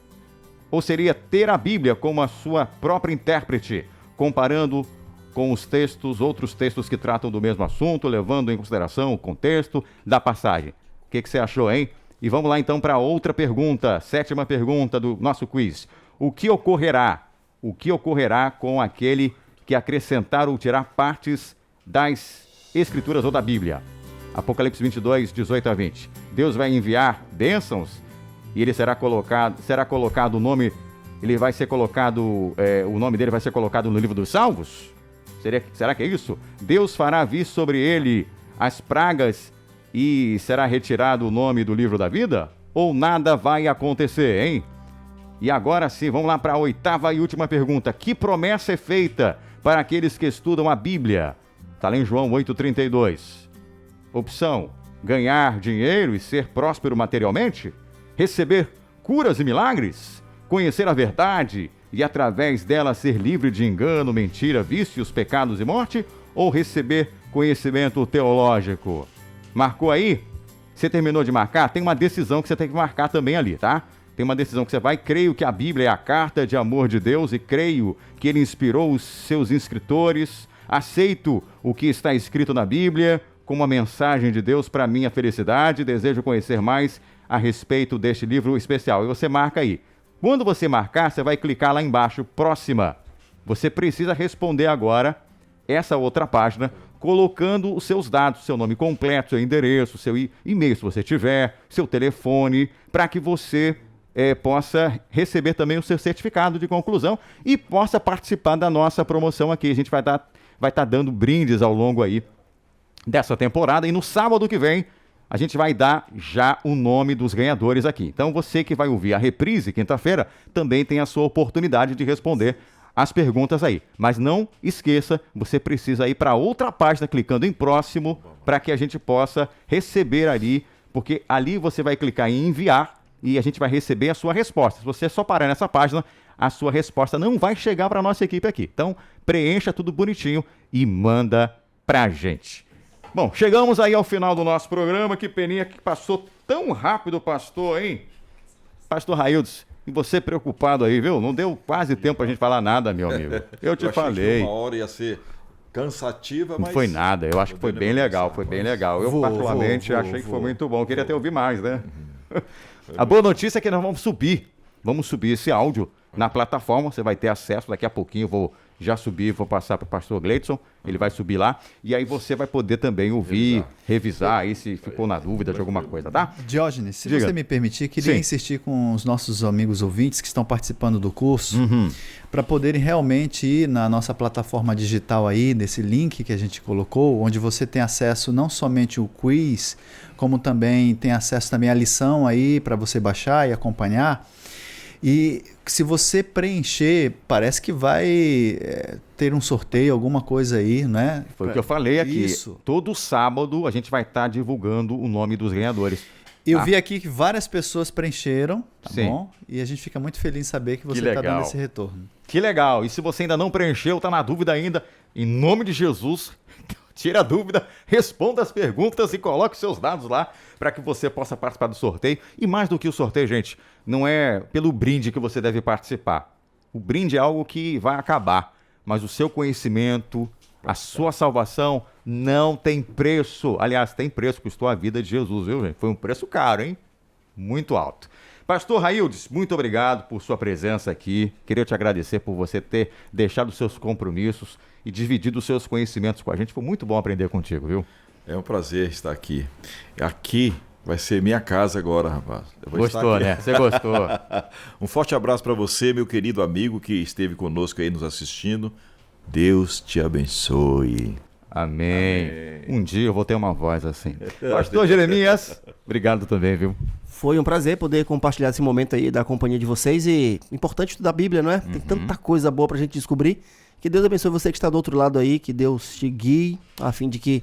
Ou seria ter a Bíblia como a sua própria intérprete, comparando com os textos, outros textos que tratam do mesmo assunto, levando em consideração o contexto da passagem? O que você achou, hein? E vamos lá então para outra pergunta, 7ª pergunta do nosso quiz. O que ocorrerá? O que ocorrerá com aquele que acrescentar ou tirar partes das Escrituras ou da Bíblia? Apocalipse 22, 18-20. Deus vai enviar bênçãos e ele será colocado o nome, ele vai ser colocado, o nome dele vai ser colocado no livro dos salvos? Será que é isso? Deus fará vir sobre ele as pragas e será retirado o nome do livro da vida? Ou nada vai acontecer, hein? E agora sim, vamos lá para a 8ª e última pergunta. Que promessa é feita para aqueles que estudam a Bíblia? Está lá em João 8,32. Opção, ganhar dinheiro e ser próspero materialmente? Receber curas e milagres? Conhecer a verdade e através dela ser livre de engano, mentira, vícios, pecados e morte? Ou receber conhecimento teológico? Marcou aí? Você terminou de marcar? Tem uma decisão que você tem que marcar também ali, tá? Tem uma decisão que você vai. Creio que a Bíblia é a carta de amor de Deus e creio que ele inspirou os seus escritores. Aceito o que está escrito na Bíblia como uma mensagem de Deus para minha felicidade. Desejo conhecer mais a respeito deste livro especial. E você marca aí. Quando você marcar, você vai clicar lá embaixo, próxima. Você precisa responder agora essa outra página, colocando os seus dados, seu nome completo, seu endereço, seu e-mail, se você tiver, seu telefone, para que você possa receber também o seu certificado de conclusão e possa participar da nossa promoção aqui. A gente vai estar dando brindes ao longo aí dessa temporada e no sábado que vem a gente vai dar já o nome dos ganhadores aqui. Então você que vai ouvir a reprise quinta-feira também tem a sua oportunidade de responder as perguntas aí. Mas não esqueça, você precisa ir para outra página clicando em próximo para que a gente possa receber ali, porque ali você vai clicar em enviar e a gente vai receber a sua resposta. Se você só parar nessa página, a sua resposta não vai chegar para a nossa equipe aqui. Então preencha tudo bonitinho e manda para a gente. Bom, chegamos aí ao final do nosso programa. Que peninha que passou tão rápido, pastor, hein? Pastor Raildes, E você preocupado aí, viu? Não deu quase tempo pra gente falar nada, meu amigo. Eu te achei falei. que uma hora ia ser cansativa, Não mas... foi nada, eu acho que foi bem legal, foi bem legal. Eu particularmente achei que foi muito bom, queria até ouvir mais, né? A boa notícia é que nós vamos subir esse áudio na plataforma, você vai ter acesso, daqui a pouquinho eu vou já subir, vou passar para o pastor Gleidson, ele vai subir lá, e aí você vai poder também ouvir, revisar aí se ficou na dúvida de alguma coisa, tá? Diógenes, se Diga. você me permitir, queria Sim. insistir com os nossos amigos ouvintes que estão participando do curso, para poderem realmente ir na nossa plataforma digital aí, nesse link que a gente colocou, onde você tem acesso não somente o quiz, como também tem acesso também à lição aí para você baixar e acompanhar. E se você preencher, parece que vai ter um sorteio, alguma coisa aí, né? Foi o que eu falei aqui. Isso. Todo sábado a gente vai estar divulgando o nome dos ganhadores. Eu vi aqui que várias pessoas preencheram, tá Sim. bom? E a gente fica muito feliz em saber que você Que está dando legal. esse retorno. Que legal. E se você ainda não preencheu, tá na dúvida ainda, em nome de Jesus, tira a dúvida, responda as perguntas e coloque seus dados lá para que você possa participar do sorteio. E mais do que o sorteio, gente, não é pelo brinde que você deve participar. O brinde é algo que vai acabar, mas o seu conhecimento, a sua salvação não tem preço. Aliás, tem preço, custou a vida de Jesus, viu, gente? Foi um preço caro, hein? Muito alto. Pastor Raildes, muito obrigado por sua presença aqui. Queria te agradecer por você ter deixado os seus compromissos e dividido os seus conhecimentos com a gente. Foi muito bom aprender contigo, viu? É um prazer estar aqui. Aqui vai ser minha casa agora, rapaz. Eu vou estar Gostou, aqui. né? Você gostou. Um forte abraço para você, meu querido amigo que esteve conosco aí nos assistindo. Deus te abençoe. Amém. Um dia eu vou ter uma voz assim. Pastor Jeremias, obrigado também, viu? Foi um prazer poder compartilhar esse momento aí da companhia de vocês e importante estudar a Bíblia, não é? Tem tanta coisa boa pra gente descobrir. Que Deus abençoe você que está do outro lado aí, que Deus te guie a fim de que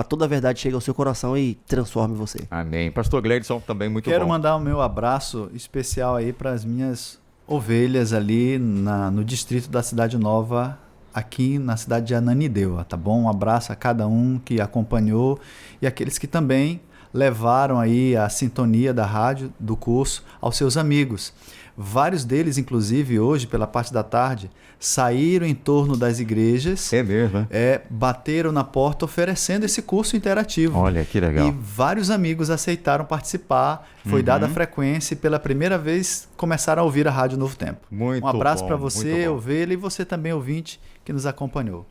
toda a verdade chegue ao seu coração e transforme você. Amém. Pastor Gleidson, também muito Quero bom. mandar o meu abraço especial aí para as minhas ovelhas ali no distrito da Cidade Nova, aqui na cidade de Ananindeua, tá bom? Um abraço a cada um que acompanhou e aqueles que também levaram aí a sintonia da rádio, do curso, aos seus amigos. Vários deles, inclusive, hoje, pela parte da tarde, saíram em torno das igrejas. É mesmo, né? Bateram na porta oferecendo esse curso interativo. Olha, que legal. E vários amigos aceitaram participar. Foi dada a frequência e pela primeira vez começaram a ouvir a Rádio Novo Tempo. Muito um abraço bom, para você, muito bom. ovelha, e você também, ouvinte, que nos acompanhou.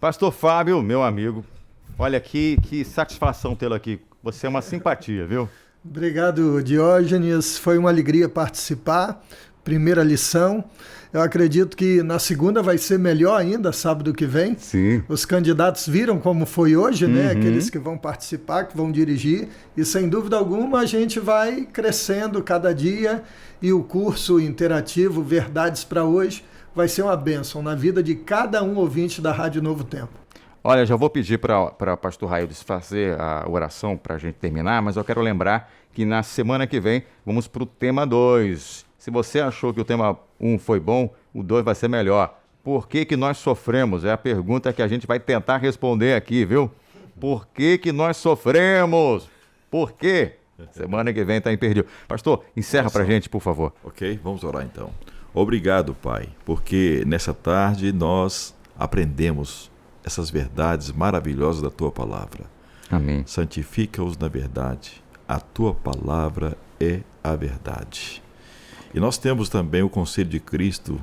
Pastor Fábio, meu amigo, olha que satisfação tê-lo aqui. Você é uma simpatia, viu? Obrigado, Diógenes. Foi uma alegria participar. Primeira lição. Eu acredito que na segunda vai ser melhor ainda, sábado que vem. Sim. Os candidatos viram como foi hoje, né? Aqueles que vão participar, que vão dirigir. E sem dúvida alguma a gente vai crescendo cada dia. E o curso interativo Verdades para Hoje vai ser uma bênção na vida de cada um ouvinte da Rádio Novo Tempo. Olha, já vou pedir para pastor Raildes fazer a oração para a gente terminar, mas eu quero lembrar que na semana que vem vamos para o tema 2. Se você achou que o tema 1 foi bom, o 2 vai ser melhor. Por que nós sofremos? É a pergunta que a gente vai tentar responder aqui, viu? Por que nós sofremos? Por quê? Semana que vem está imperdível. Pastor, encerra para a gente, por favor. Ok? Vamos orar então. Obrigado, Pai, porque nessa tarde nós aprendemos essas verdades maravilhosas da Tua Palavra. Amém. Santifica-os na verdade. A Tua Palavra é a verdade. E nós temos também o conselho de Cristo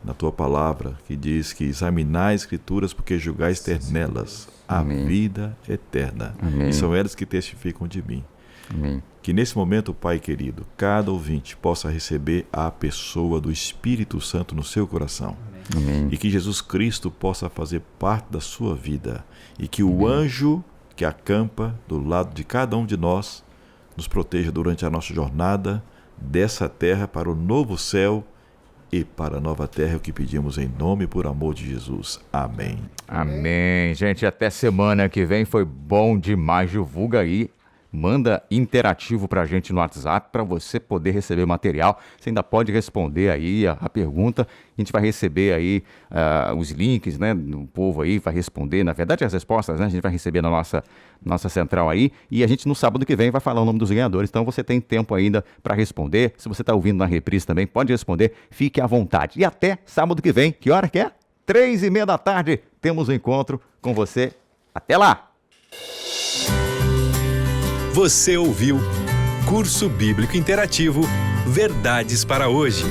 na Tua Palavra, que diz que examinai as Escrituras porque julgais ter nelas a Amém. vida eterna. Amém. E são elas que testificam de mim. Amém. Que nesse momento, Pai querido, cada ouvinte possa receber a pessoa do Espírito Santo no seu coração. Amém. E que Jesus Cristo possa fazer parte da sua vida. E que o anjo que acampa do lado de cada um de nós nos proteja durante a nossa jornada dessa terra para o novo céu e para a nova terra, é o que pedimos em nome e por amor de Jesus. Amém. Amém. Gente, até semana que vem. Foi bom demais. Divulga aí. manda interativo pra gente no WhatsApp para você poder receber material. Você ainda pode responder aí a pergunta. A gente vai receber aí os links, né? O povo aí vai responder, na verdade as respostas, né? A gente vai receber na nossa central aí. E a gente no sábado que vem vai falar o nome dos ganhadores. Então você tem tempo ainda para responder. Se você está ouvindo na reprise também, pode responder. Fique à vontade. E até sábado que vem. Que hora que é? 3:30 da tarde. Temos um encontro com você. Até lá! Você ouviu Curso Bíblico Interativo Verdades para Hoje.